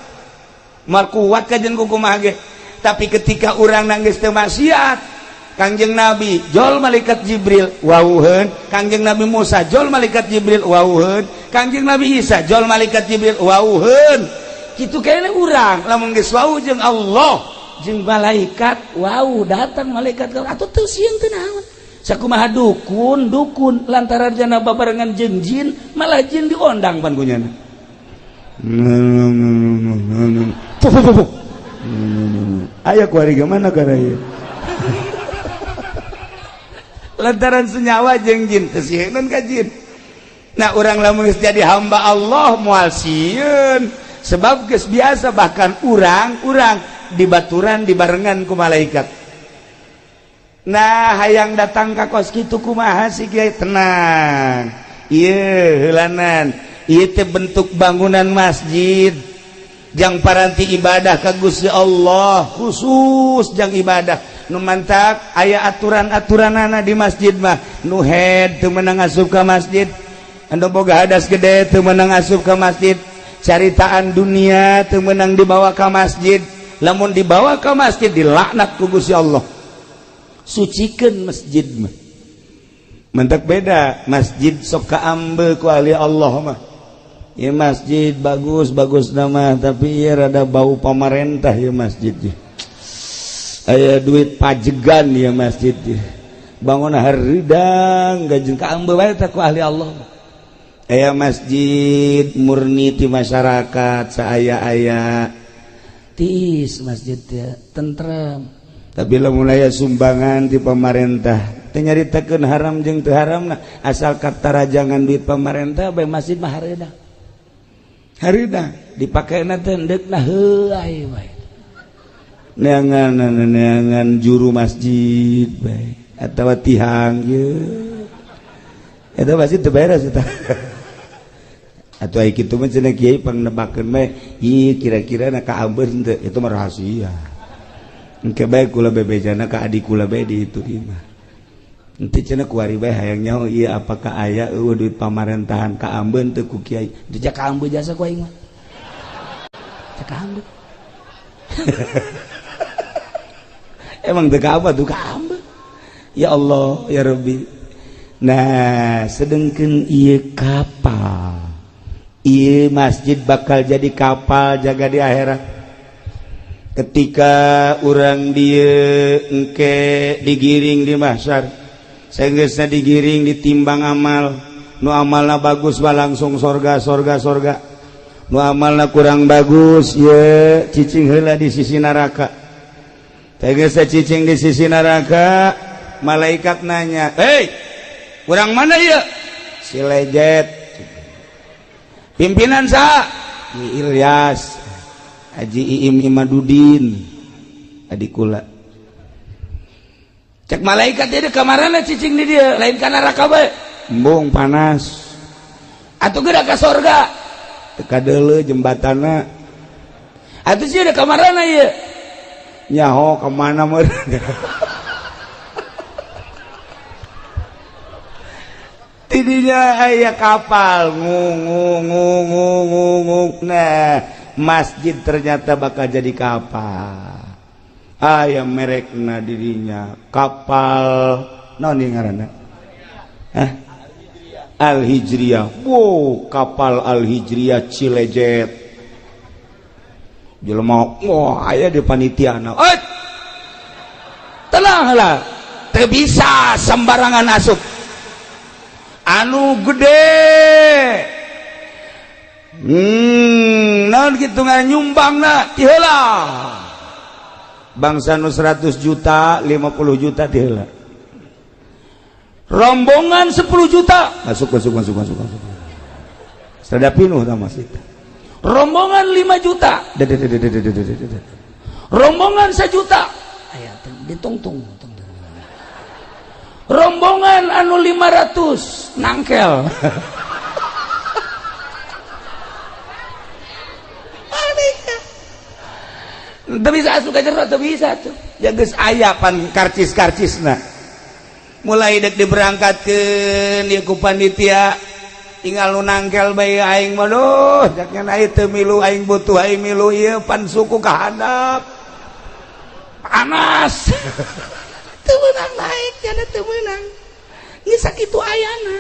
mal kuat kajen kumaha ge tapi ketika urang nanggeus teu maksiat Kangjeng Nabi jol malaikat Jibril wauheun Kangjeng Nabi Musa jol malaikat Jibril wauheun Kangjeng Nabi Isa jol malaikat Jibril wauheun kitu kene urang lamun geus wau jeung Allah jeung malaikat wau datang malaikat atuh teu sieun teu naon sakumaha dukun lantaran jana babarengan jeung jin malah jin diondang pan kunyana aya kuari mana karaya lantaran senyawa jeung jin teu sieun ka jin nah urang lamun geus jadi hamba Allah moal sieun sebab geus biasa bahkan urang dibaturan dibarengan ku malaikat nah hayang datang ka kos kitu kumaha si kiai tenang ieu heulanan ieu teh bentuk bangunan masjid jang paranti ibadah ka Gusti Allah khusus jang ibadah nu mantak aya aturan-aturanana di masjid mah nu head teu meunang asup ka masjid anu boga hadas gede teu meunang asup ka masjid caritaan dunia teu meunang dibawa ka masjid lamun dibawa ka masjid dilaknat ku Gusti Allah sucikeun masjid mah mantak beda masjid sok kaambeul ku ahli Allah mah ya masjid bagus nama tapi ya rada bau pamarentah ya masjid ya. Aya duit pajegan ya masjid ya. Bangun haridang gajeng kaambeul bae teh ku ahli Allah. Aya masjid murni ti masyarakat saaya-aya tiis masjid ya tentrem. Tapi lamun aya sumbangan ti pamarentah teh nyaritakeun haram jeung teu haramna asal katarajangan duit pamarentah bae masjid mah hareudang. Harida dipakaina teh endekna heuai bae neangan juru masjid bae atawa tihang ye eta masjid teu beres eta atuh ai kitu mah cenah kiai pangnebakeun bae ieu kira-kira na kaambeun teu itu mah rahasia engke bae kula bebejana ka adik kula bae di itu ieu mah ente cenah kuari bae hayang nyaho ieu apakah aya eueuh duit pamarentahan kaambeun teu ku kiai dijak kaambeun jasa ku aing mah cak kaambeun emang teu ka apa tuh kaambeun ya Allah ya Rabbi. Nah sedengkeun ieu kapal, ieu masjid bakal jadi kapal jaga di akhirat. Ketika urang dieu engke digiring di mahsyar, saenggeusna digiring ditimbang amal, nu amalna bagus mah langsung sorga, nu amalna kurang bagus ye cicing heula di sisi neraka. Saenggeusna cicing di sisi neraka, malaikat nanya, "Hei, urang mana ieu?" Si Lejet. "Pimpinan saha?" "Ni Ilyas, Haji Iim Imadudin, adikula." Cek malaikat dia kamarana cicing di dia, lain ka neraka bae. Embung panas. Atuh geura ka sorga. Teu kadeuleu jembatanna. Atuh sih ada kamarana ieu. Nyaho kemana meureun. Tidinya aya kapal ngung. Nah, masjid ternyata bakal jadi kapal. Aya merekna dirinya kapal naon ieu ngaranna? Hah? Al-Hijriyah. Wow, kapal Al-Hijriyah Cilejet. Jelema wah aya di panitiana. Tenanglah, teu bisa sembarangan asup. Anu gede. Naon kitu nyumbangna ti heula. Bangsa nu 100 juta, 50 juta ti heula. Rombongan 10 juta. Masuk. Sada pinuh tah masjid. Rombongan 5 juta. Rombongan 1 juta. Aya ditungtung. Rombongan anu 500 nangkel. Teu bisa asup ka jero, teu bisa tuh. Ya geus aya pan karcis-karcisna. Mulai dek diberangkatkeun ieu ku panitia, tinggal nu nangkel bae aing mah duh, jakna aya teu milu aing butuh aing milu ieu pan suku ka handap. Panas. Teu meunang naik, jana teu meunang. Geus sakitu ayana.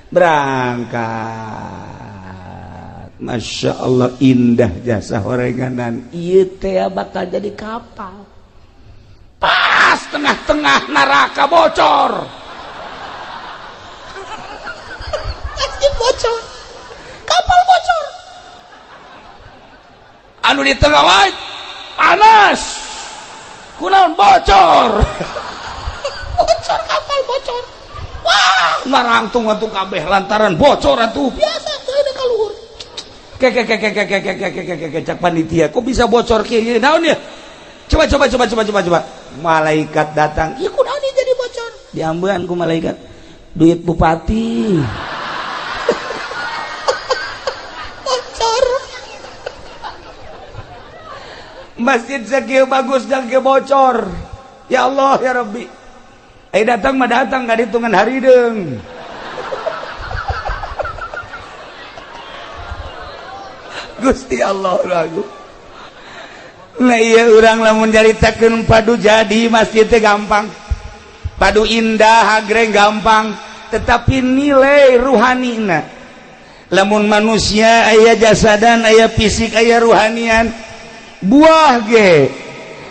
Berangkat. Masya Allah indah jasa horenganan. Ieu teh bakal jadi kapal. Pas tengah-tengah neraka bocor. Masjid bocor. Kapal bocor. Anu di tengah wae panas. Kunaon bocor. Bocor kapal bocor. Wah, narangtung atuh kabeh lantaran bocor atuh. Biasa teu ada kaluhur. Cak panitia, kok bisa bocor kieu? Naon ya? Coba. Malaikat datang. Ieu kunaon ieu jadi bocor? Diambean ku malaikat. Duit bupati. Bocor. Masjid sakieu bagus dan ke bocor. Ya Allah ya Rabbi. Datang mah datang enggak dihitungan harideung. Gusti Allah lagu. Nah iya urang lamun nyaritakeun padu jadi masjid teh gampang. Padu indah hagreng gampang, tetapi nilai ruhanina. Lamun manusia aya jasadan, aya fisik, aya ruhanian. Buah ge.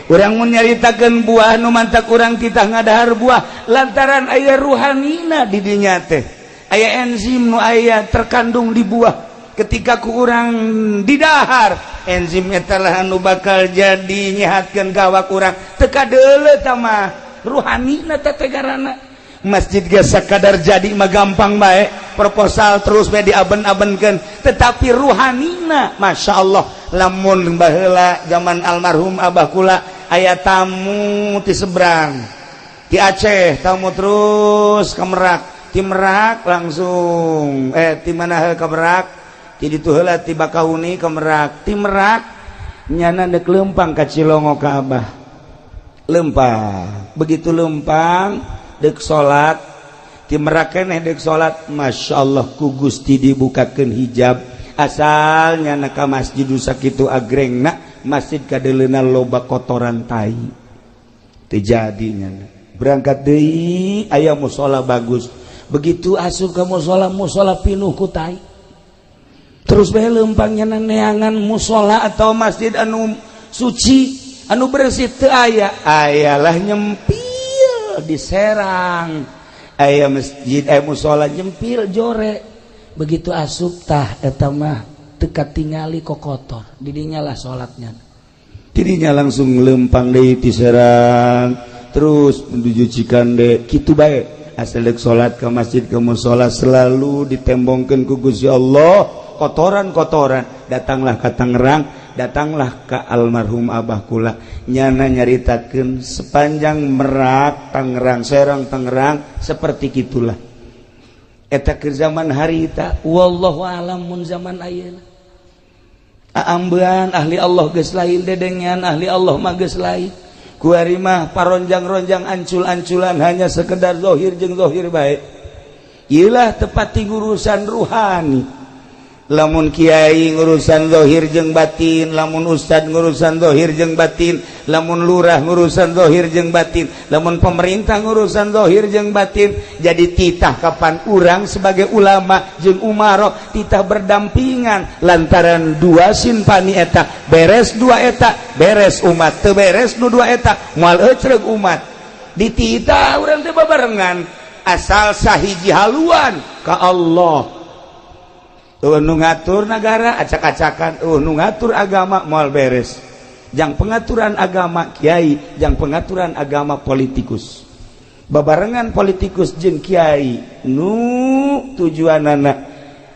Urang mun nyaritakeun buah nu mantak urang titah ngadahar buah lantaran aya ruhanina di dinya teh. Aya enzim nu aya terkandung di buah. Ketika ku urang didahar enzim eta lah anu bakal jadi nyehatkeun gawak urang teu kadeuleu tah mah ruhanina teh tegarana. Masjid ge sakadar jadi mah gampang bae, proposal terus bae diaben-abenkeun, tetapi ruhanina masyaallah. Lamun baheula zaman almarhum abah kula aya tamu ti seberang ti Aceh, tamu terus ke Merak, ti Merak langsung ti mana ke Merak, ti ditu heula ti Bakauni ke Merak, ti Merak nyana deuk leumpang ka Cilongo ka abah. Leumpang, begitu leumpang deuk salat ti Merak keneh deuk salat, masyaallah ku Gusti dibukakeun hijab. Asalnya na ka masjid sakitu agrengna, masjid kadeleuna loba kotoran tai. Teu jadinya. berangkat deui aya mushola bagus, begitu asup ka mushola pinuh ku tai, terus bae leumpang nyanang neangan mushola atau masjid anu suci anu bersih teu aya, ayalah nyempil di Serang aya masjid mushola nyempil jore, begitu asup tah eta mah teu katingali kokotor, didinya lah salatnya, didinya langsung leumpang deui ti Serang terus menuju Cikande kitu bae asal deuk salat ke masjid ke mushola selalu ditembongkeun ku Gusti Allah kotoran-kotoran. Datanglah ka Tangerang, datanglah ka almarhum abah kula nyana nyaritakeun sepanjang Merak Tangerang Serang Tangerang seperti kitulah eta ke zaman harita. Wallahu a'lam mun zaman ayeuna aambean ahli Allah geus lain, dedengan ahli Allah mah geus lain. Kuari mah paronjang-ronjang ancul-anculan hanya sekedar zahir jeung zahir bae. Ieulah tepati urusan ruhani. Lamun kiai ngurusan zahir jeung batin, lamun ustad ngurusan zahir jeung batin, lamun lurah ngurusan zahir jeung batin, lamun pemerintah ngurusan zahir jeung batin, jadi titah kapan urang sebagai ulama jeung umaro titah berdampingan lantaran dua sinpani eta beres dua eta beres umat teu beres nu dua eta moal ecreg umat dititah urang teh babarengan asal sahiji haluan ka Allah. Nu ngatur negara acak-acakan, nu ngatur agama moal beres. Jang pengaturan agama kiai, jang pengaturan agama politikus. Babarengan politikus jeung kiai nu tujuanana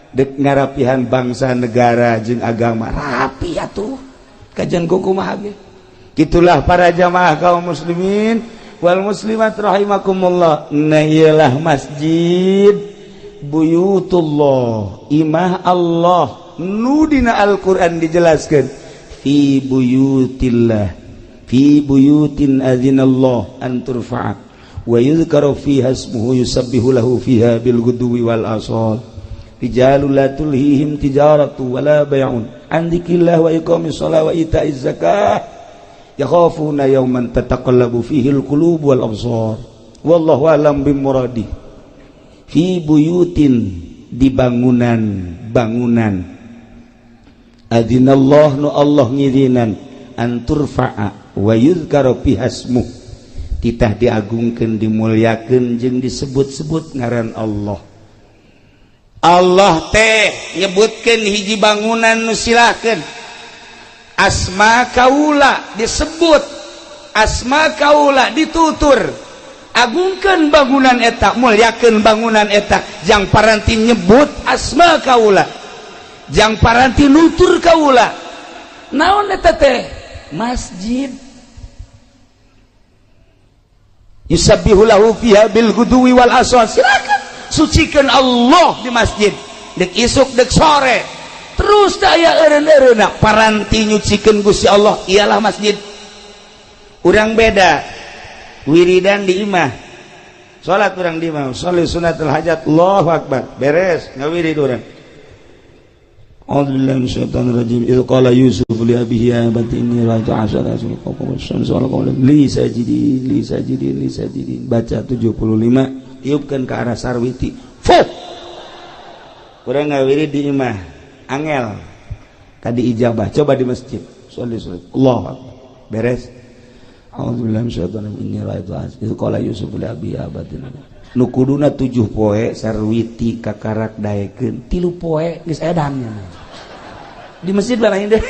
dek ngarapihan bangsa negara jeung agama rapi atuh. Kajian kumaha ge. Kitulah para jamaah kaum muslimin wal muslimat rahimakumullah. Nah ialah masjid buyutullah, imah Allah nu dina Al-Qur'an dijelaskeun fi buyutillah, fi buyutin adzinallah an turfa'a wa yuzkaru fiha ismuhu yusabbihu lahu fiha bil ghudwi wal asal rijalul la tulhihim tijaratu wala bai'un an dzikrillah wa iqamis shalah wa ita'iz zakah yakhafuna yawman tataqallabu fihi al qulub wal absar wallahu a'lam bimuradi. Fi buyutin di bangunan adzinallah nu Allah ngirinan an turfa'a wa yuzkaru fiha ismuh titah diagungkeun dimulyakeun jeung disebut-sebut ngaran Allah. Allah teh nyebutkeun hiji bangunan nu silahkeun asma kaula disebut, asma kaula ditutur, agungkeun bangunan eta, mulyakeun bangunan eta, jang paranti nyebut asma kaula, jang paranti nutur kaula. Naon eta teh? Masjid. Yusabbihu lahu fiha bil ghudwi wal asal. Silakan sucikeun Allah di masjid. Dek isuk dek sore. Terus daya eureun-eureunna paranti nyucikeun Gusti Allah ialah masjid. Urang beda wiridan di imah, sholat orang di imah, sholat sunatul hajat, Allahu akbar, beres ngawirid orang. A'udzubillahi minasyaitonir rajim. Idz qala Yusuf li abihi ya abati inni ra'aytu 'ashara kawkaban syamsa wal qamara li sajidin. Baca 75, tiupkeun ke arah sarwiti. Fuh. Urang ngawirid di imah, angel. Kadi ijabah, coba di masjid. Sholat. Allahu akbar. Beres. A'udzubillahi minasyaitonir rajim. Inni ra'aytu idz qala Yusuf li abihi ya abati. Nu kuduna 7 poe sarwiti kakarak daekeun, 3 poe geus edannya. Di masjid barahin deh.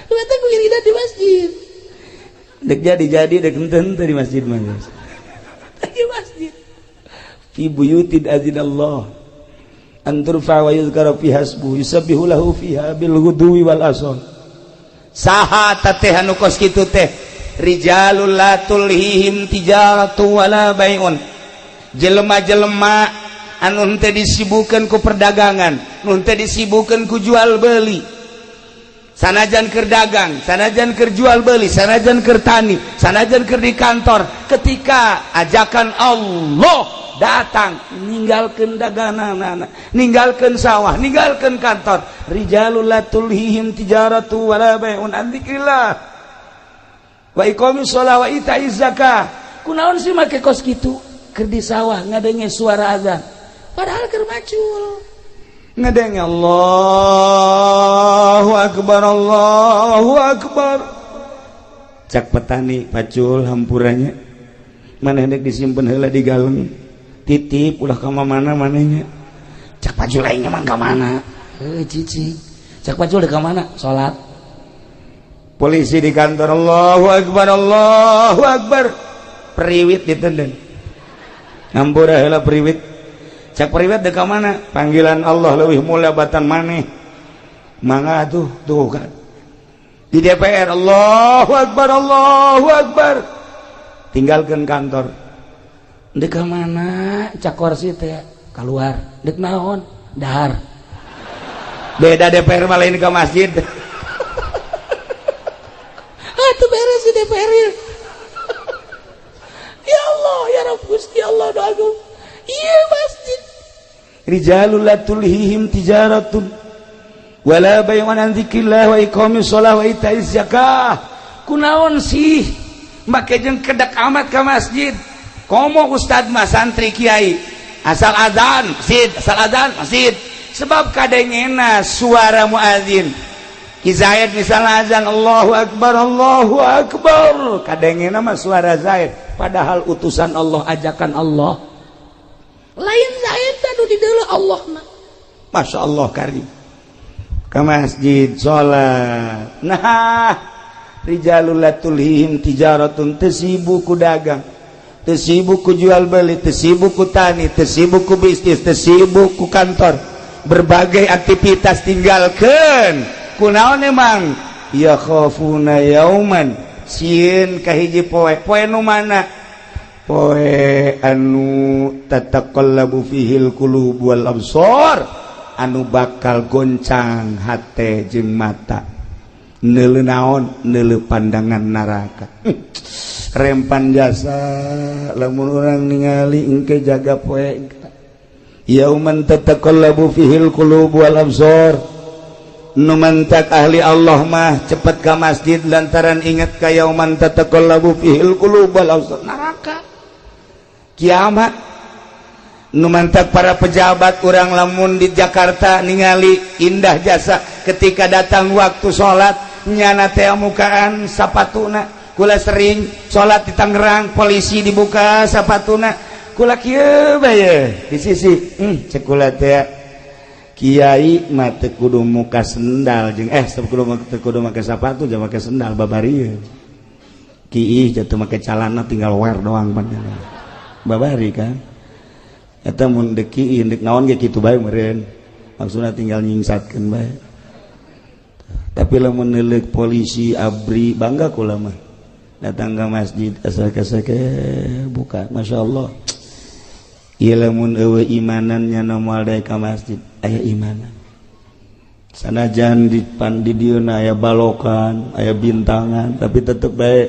Mata ku wiridan di masjid. Dek jadi dek henteu di masjid mah guys. Di masjid. Fi buyutin adzinallah an turfa wa yuzkara fiha ismuhu yusabbihu lahu fiha bil ghudwi wal asal. Saha teh anu kos kitu teh? Rijalul la tulhihim tijaratu wala bai'un. Jelema-jelema anu henteu disibukkeun ku perdagangan, nu henteu disibukkeun ku jual beli. Sanajan keur dagang, sanajan keur jual beli, sanajan keur tani, sanajan keur di kantor, ketika ajakan Allah datang, ninggalkeun daganganna, ninggalkeun sawah, ninggalkeun kantor. Rijalul la tulhihim tijaratu wala bai'un an dzikrillah wa iqamis shalah wa itaiz zakah. Kunaon sih make kos kitu keur di sawah ngadenge suara azan padahal keur macul ngadenge Allahu akbar cak petani pacul hampuranya maneh hendek disimpen heula di galeng titip ulah ka mana manehnya cak pacul aing mah ka mana cicing cak pacul ka mana salat polisi di kantor Allahu akbar periwit ditenden ngampura heula periwit cak periwit dek ka mana panggilan Allah leuwih mulia batan maneh mangga tuh kan di DPR Allahu akbar tinggalkeun kantor dek ka mana cak kursi teh keluar dek naon dahar beda DPR malah ini ke masjid atuh beres di DPR ya Allah ya Rabb Gusti Allah doaku iya masjid rijalul la tulhihim tijaratun wala bay'un an dzikrillah wa iqamis shalah wa itaiz zakah kunaon sih make jeung kedak amat ka masjid komo ustad mah santri kiai asal azan masjid sebab kadengena suara muadzin Ki Zaid misalnya azan Allahu akbar kadengena mah suara Zaid padahal utusan Allah ajakan Allah lain Zaid anu di deuleu Allah mah Masya Allah karim ke masjid sholat nah rijalul la tulhihim tijaratun tesibu ku dagang tesibu ku jual beli tesibu ku tani tesibu ku bisnis tesibu ku kantor berbagai aktivitas tinggalkeun kunaon emang ya khafuna yauman sieun kahiji poe nu mana poe anu tataqallabu fihil qulub wal absar anu bakal goncang hate jeung mata neuleuh naon neuleuh pandangan neraka rempan jasa lamun urang ningali engke jaga poe yauman tataqallabu fihil qulub wal absar nu mantak ahli Allah mah cepat ke masjid lantaran ingat ka yauman tataqallabu fihil qulub wal absar neraka kiamat nu mantak para pejabat urang lamun di Jakarta ningali indah jasa ketika datang waktu sholat nyana teh mukaan sapatuna kula sering sholat di Tangerang polisi dibuka sapatuna kula kieu bae di sisi cek kula teh kiai mah teu kudu muka sendal jeung teu kudu make sapatu jeung make sendal babarieun kiih jatuh make calana tinggal wear doang panjang babari kan eta mun dek kiih dek naon ge kitu bae meureun maksudna tinggal nyingsatkeun bae tapi lamun neuleuk polisi abri bangga kula mah datang ke masjid asal-asake buka masyaallah ieu lamun eueuh imanan nya moal daek ka masjid aya imanan sanajan di dieuna aya balokan aya bintangan tapi tetep bae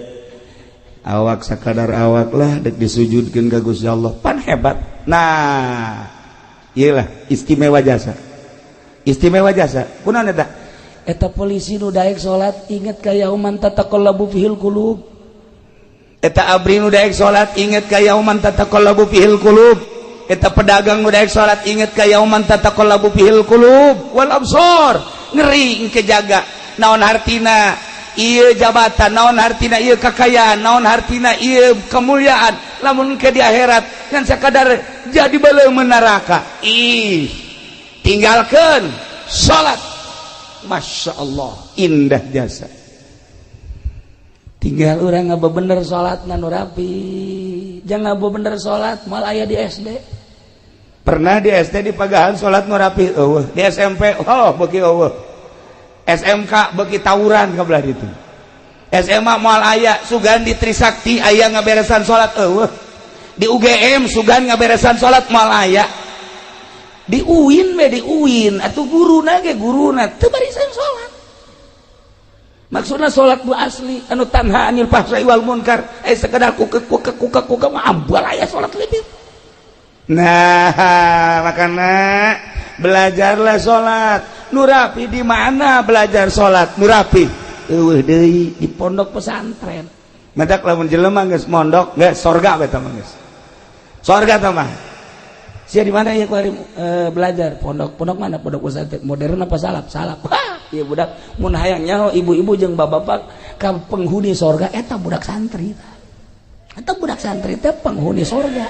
awak sakadar awak lah dek disujudkeun ka Gusti Allah pan hebat nah ieu lah istimewa jasa kunaon eta polisi nu daek salat inget ka yauman tataqallabu fihil qulub eta abri nu daek salat inget ka yauman tataqallabu fihil qulub eta pedagang nu daek salat inget ka yauman tataqallabu fihil qulub wal absar ngeri engke jaga naon hartina ieu jabatan naon hartina ieu kakayaan naon hartina ieu kemuliaan lamun ke di akhirat ngan sakadar jadi beuleum neraka tinggalkeun salat Masya Allah indah jasa tinggal orang ngaba bener sholat nu rapi jangan ngaba bener sholat mal aya di SD pernah di SD di Pagahan sholat nu rapi di SMP beuki SMK beuki tawuran kabelah itu SMA mal aya sugan di Trisakti aya ngaberesan sholat di UGM sugan ngaberesan sholat mal aya di UIN atuh guruna teu barisan sholat maksudna sholat bu asli anu tanha anil fahsya'i wal munkar sekedar kuka mah ambal aya sholat lebih nah makana belajarlah sholat nu rapi di mana belajar sholat nu rapi eueuh deui di pondok pesantren matak lamun jelema geus mondok geus sorga beta mah geus sorga tah mah sia di mana ya kuari belajar pondok mana pondok pesantren modern apa salap ieu budak mun hayang nyaho ibu-ibu jeung bapak-bapak ka penghuni sorga eta budak santri teh penghuni sorga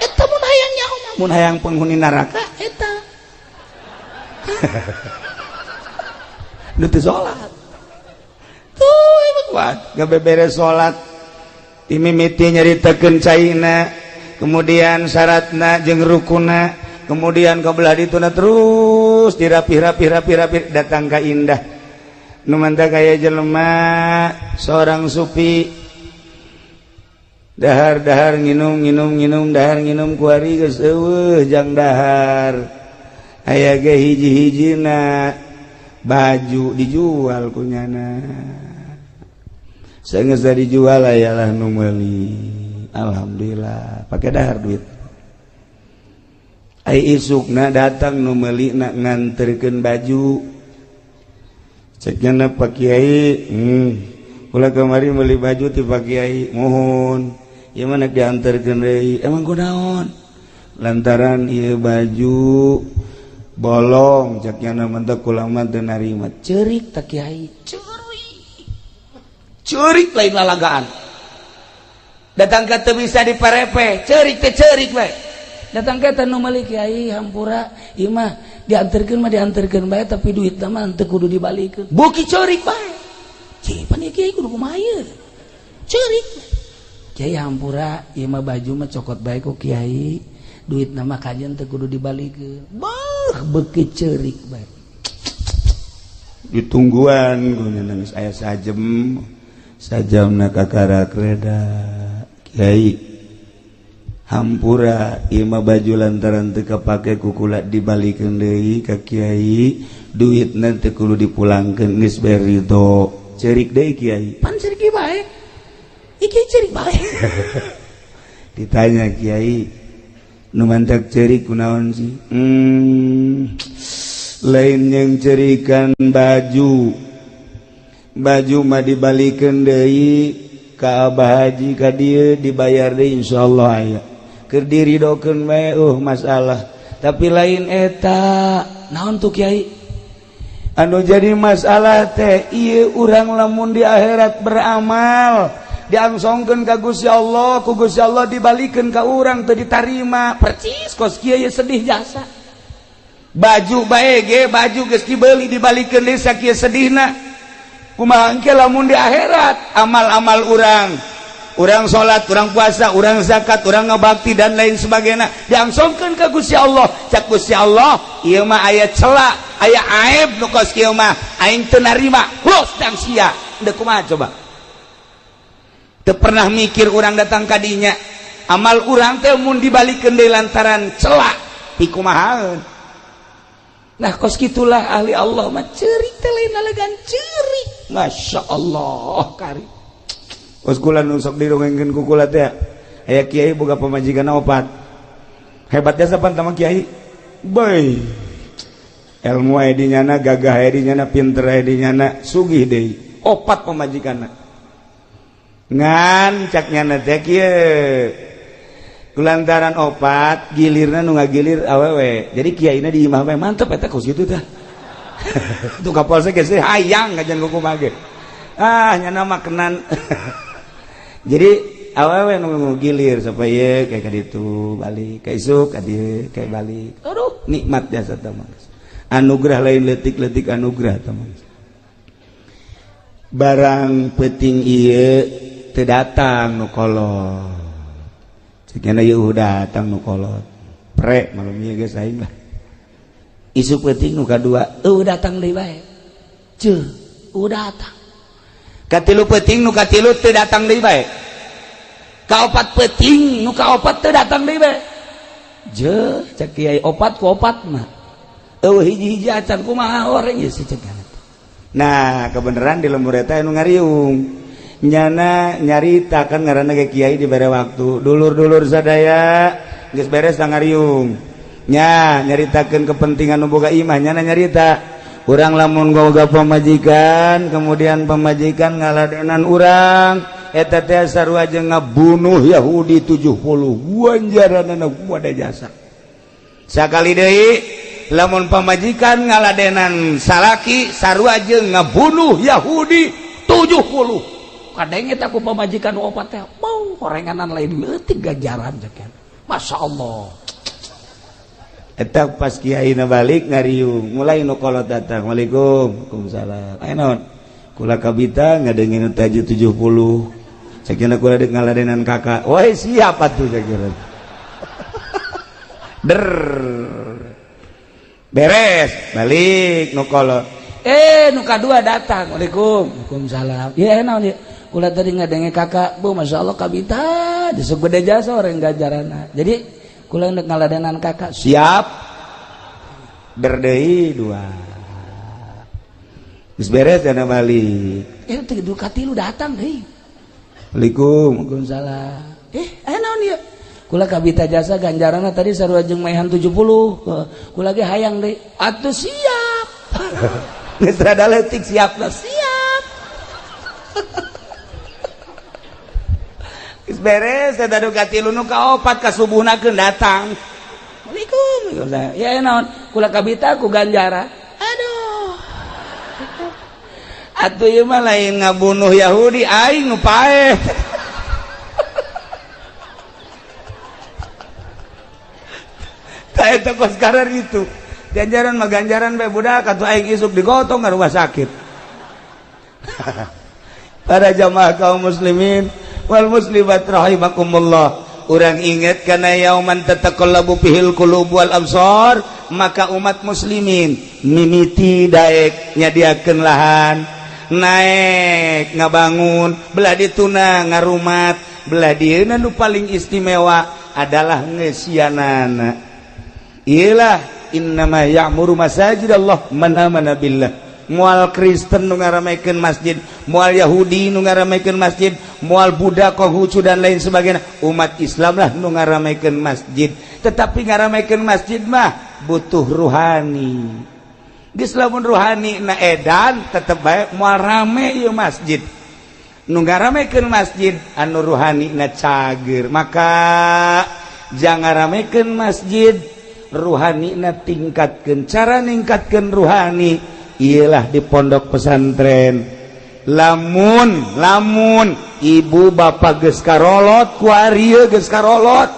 eta mun hayang nyaho mun hayang penghuni neraka eta nu teu salat tuh ieu kuat gabeberes salat timimiti nyaritakeun caina kemudian syaratna jeung rukunna kemudian kabelah dituna terus dirapi datang ka indah nu mantap kaya jelema seorang sufi dahar nginum dahar nginum kuari geus eueuh jang dahar aya ge hiji-hijina baju dijual kunyana saenggeus dijual ayalah nu meuli alhamdulillah pakai dahar duit ai isukna datang nu meuli nak nganterkeun baju cekna Pak Kiai ulah kamari meuli baju ti Pak Kiai mohon ieu mah nak dianterkeun deui emang kunaon lantaran ieu baju bolong cekna mentek kula mah teu narima ceurik tak Kiai ceurik lain lalagaan datang ke teu bisa diperepe ceurik we datang ke teh nu meuli Kiai hampura ieu mah dianterkeun bae tapi duitna mah teu kudu dibalikeun buki ceurik bae cipan ieu Kiai kudu kumaha ieu ceurik Kiai hampura ieu mah baju mah cokot bae ku Kiai duitna mah kajen teu kudu dibalikeun beuki ceurik bae ditungguan guna nangis aya sajamna kakarak reda Kiai hampura ieu mah baju lantaran teu kapake ku kula dibalikeun deui ka Kiai duitna teu kudu dipulangkeun geus bae ridho ceurik deui Kiai pan ceurik bae iki ceurik bae ditanya Kiai nu mantak ceurik kunaon sih lain yang ceurikan baju mah dibalikeun deui ka Abah Haji ka dieu dibayar deui insyaallah aya keur diridokeun we masalah tapi lain eta naon tuh Kiai anu jadi masalah teh ieu urang lamun di akhirat beramal diangsongkeun ka Gusti Allah ku Gusti Allah dibalikeun ka urang teu ditarima percis kos kieu sedih jasa baju bae ge baju geus dibeuli dibalikeun deui sakieu sedihna kumaha engke lamun di akhirat amal-amal urang salat urang puasa urang zakat urang ngabakti dan lain sebagainya diangsongkeun ka Gusti Allah cak Gusti Allah ieu mah aya cela aya aib nu kos kieu mah aing teu narima los dan sia teu kumaha coba teu pernah mikir urang datang ka dinya amal urang teh mun dibalikeun deui lantaran cela pikumahaeun. Nah kos gitulah ahli Allah mah ceurik teh lain nalegan ceurik Masya Allah kari kos kula nu sok dirongengkeun ku kula teh aya kiai boga pamajikanna opat hebatnya sapan tama kiai boy ilmu aya di nyana gagah aya di nyana pinter aya di nyana sugih deui opat pamajikanna ngan cak nyana teh kieu kulantaran opat gilirna nu ngagilir awewe jadi kiaina di imah bae mantep eta kos kitu teh tuh kapolsek geus hayang kajian kuku mage nyana makenan jadi awewe nu gilir supaya kayak kaditu balik ka isuk ka dieu kayak balik aduh nikmat jasa teh anugerah lain leutik-leutik anugerah teh barang penting ieu teu datang nu kolot sekena ieu datang nu kolot pre malam ieu geus aing lah isu penting nu kadua datang deui bae ceu datang katilu penting nu katilu teu datang deui bae kaopat penting nu kaopat teu datang deui bae je cek kiai opat ku opat mah hiji-hiji acan kumaha oreng ieu si cegan nah kebenaran di lembur eta anu ngariung nyana nyarita kan ngaranna ge kiai dibere waktu dulur-dulur sadaya geus beres ngariung nya nyaritakeun kepentingan nu boga imah nyana nyarita urang lamun boga pamajikan kemudian pamajikan ngaladenan urang eta teh sarua jeung ngabunuh Yahudi 70 ganjaranna kumaha jasa sakali deui lamun pamajikan ngaladenan salaki sarua jeung ngabunuh Yahudi 70 kadang eta ku pamajikan opat teh mau horenganan lain leutik ganjaran ceuk Masya Allah eta pas kiaina balik ngariung mulai nu kolot datang Waalaikumsalam aya naon kula kabita ngadengin taju 70 sakina kula dek ngaladenan kakak wah siapa tuh sakira der beres balik nu kolot nu kadua datang Waalaikumsalam ya naon ieu kula tadi ngadenge kakak bu Masya Allah kabita disuk gede jasa orang ganjarana jadi kula hendak ngaladenan kakak siap berdei dua geus beres dana balik tilu katilu datang deui Waalaikumsalam aya naon ieu kula kabita jasa ganjarana tadi sarua jeung maehan 70 kula ge hayang deui atuh siap geus rada leutik siapna siap geus beres eta nu katilu nu kaopat kasubuhnakeun datang Waalaikumsalam ya naon kula kabita ku ganjara aduh atuh ieu mah lain ngabunuh Yahudi aing nu paeh ta eta kos karar itu ganjaran mah ganjaran bae budak atuh aing isuk digotong ka rumah sakit para jamaah kaum muslimin wal muslimat rahimakumullah urang inget kana yauman tataqallabu fihil qulub wal absar maka umat muslimin mimiti daek nyadiakeun lahan naik ngabangun belah dituna ngarumat belah dieuna nu paling istimewa adalah ngesianana iyalah innama ya'muru masajidallah man amana billah mual Kristen nu ngaramekeun masjid mual Yahudi nu ngaramekeun masjid mual Buddha Konghucu dan lain sebagainya umat Islam lah nu ngaramekeun masjid tetapi ngaramekeun masjid mah butuh ruhani geus lamun ruhani na edan tetep bae moal rame ieu masjid nu ngaramekeun masjid anu ruhani na cager maka jangan ramekeun masjid ruhani na tingkatkeun cara ningkatkeun ruhani ialah di pondok pesantren lamun ibu bapak geus karolot ku ari geus karolot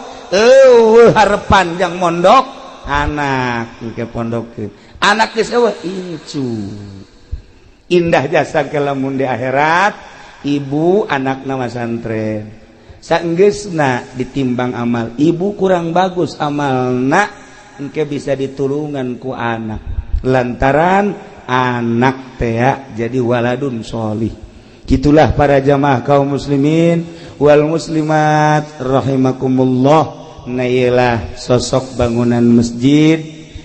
harepan jang mondok anak ke pondokkeun anak geus eueuh incu indah jasa ke lamun di akhirat ibu anakna pesantren saenggeusna ditimbang amal ibu kurang bagus amalna engke bisa ditulungan ku anak lantaran anak teh jadi waladun sholih gitulah para jamaah kaum muslimin wal muslimat rahimakumullah nailah sosok bangunan masjid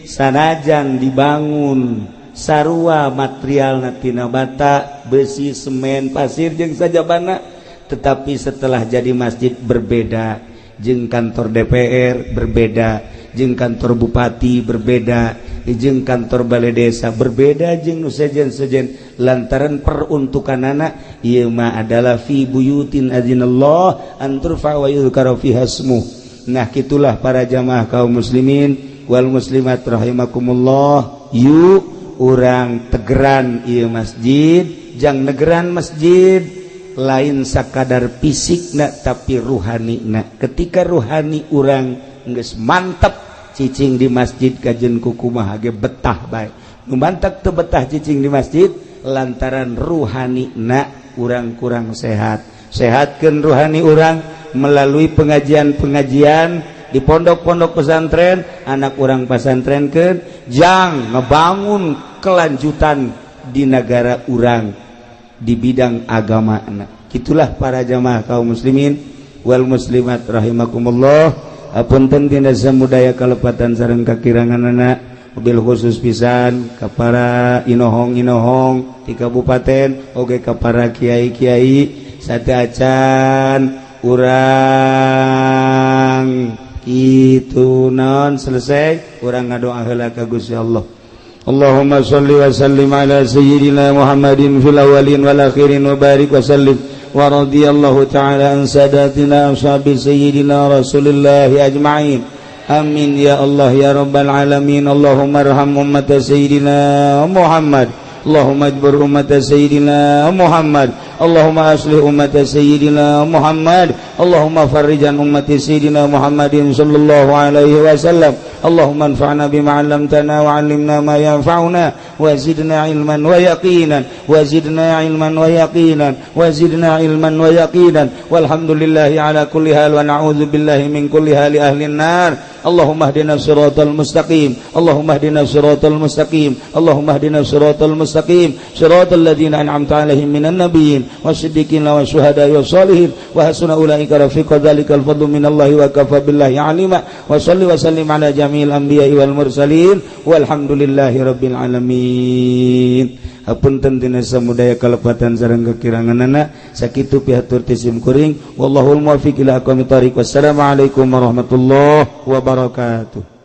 sanajan dibangun sarua material tina bata besi semen pasir jeung sajabana tetapi setelah jadi masjid berbeda jeung kantor DPR berbeda jeung kantor bupati berbeda jeung kantor balai desa berbeda jeung nu sejen-sejen lantaran peruntukanana ieu mah adalah fi buyutin adzinallah an turfa wa yuzkara fiha ismuh nah kitulah para jamaah kaum muslimin wal muslimat rahimakumullah yuk urang tegeran ieu masjid jang negeran masjid lain sakadar fisikna tapi ruhanina ketika ruhani urang geus mantep cicing di masjid kajen kukumaha ge betah bae nu mantap teu betah cicing di masjid lantaran ruhanina urang kurang sehatkeun ruhani urang melalui pengajian-pengajian di pondok-pondok pesantren anak urang pesantrenkeun jang ngebangun kelanjutan di negara urang di bidang agamana gitulah para jamaah kaum muslimin wal muslimat rahimakumullah apunten tina samudaya kalepatan sareng kakiranganana mobil khusus pisan ka para inohong-inohong di kabupaten oge ka para kiai-kiai sate acan urang kitu naon selesai urang ngadoa heula ka Gusti Allah Allahumma shalli wa sallim ala sayyidina Muhammadin fil awwalin wal akhirin wa barik wa sallim wa radiyallahu ta'ala an sadatina ashabi sayyidina Rasulillah ajma'in. Amin ya Allah ya rabbal alamin. Allahumma arham ummat sayyidina Muhammad. Allahumma ajbur ummat sayyidina Muhammad. Allahumma aslih ummat sayyidina Muhammad. Allahumma farrijan ummat sayyidina Muhammadin sallallahu alaihi wasallam. Allahumma anfa'na bima 'allamtana wa 'allimna ma yanfa'una wa zidna ilman wa yaqinan wa zidna ilman wa yaqinan wa zidna ilman wa yaqinan walhamdulillahi ala kulli hal wa na'udzu billahi min kulli hali ahli an-nar. Allahumma hdina siratal mustaqim. Allahumma hdina siratal mustaqim. Allahumma hdina siratal mustaqim. Siratal ladzina an'amta 'alaihim minan nabiyyin wasiddiqin wasyuhada'i wassalihin wa hasuna ulaika rafiqa. Dzalikal fadlu minallahi wa kafa billahi 'alima. Wa shalli wa sallim 'ala jami'il anbiya'i wal mursalin walhamdulillahi rabbil alamin. Hapunten tina samudaya kalepatan sareng kekiranganana sakitu pihatur tisim kuring wallahul muwaffiq ila aqwamit thoriq. Wassalamualaikum warahmatullahi wabarakatuh.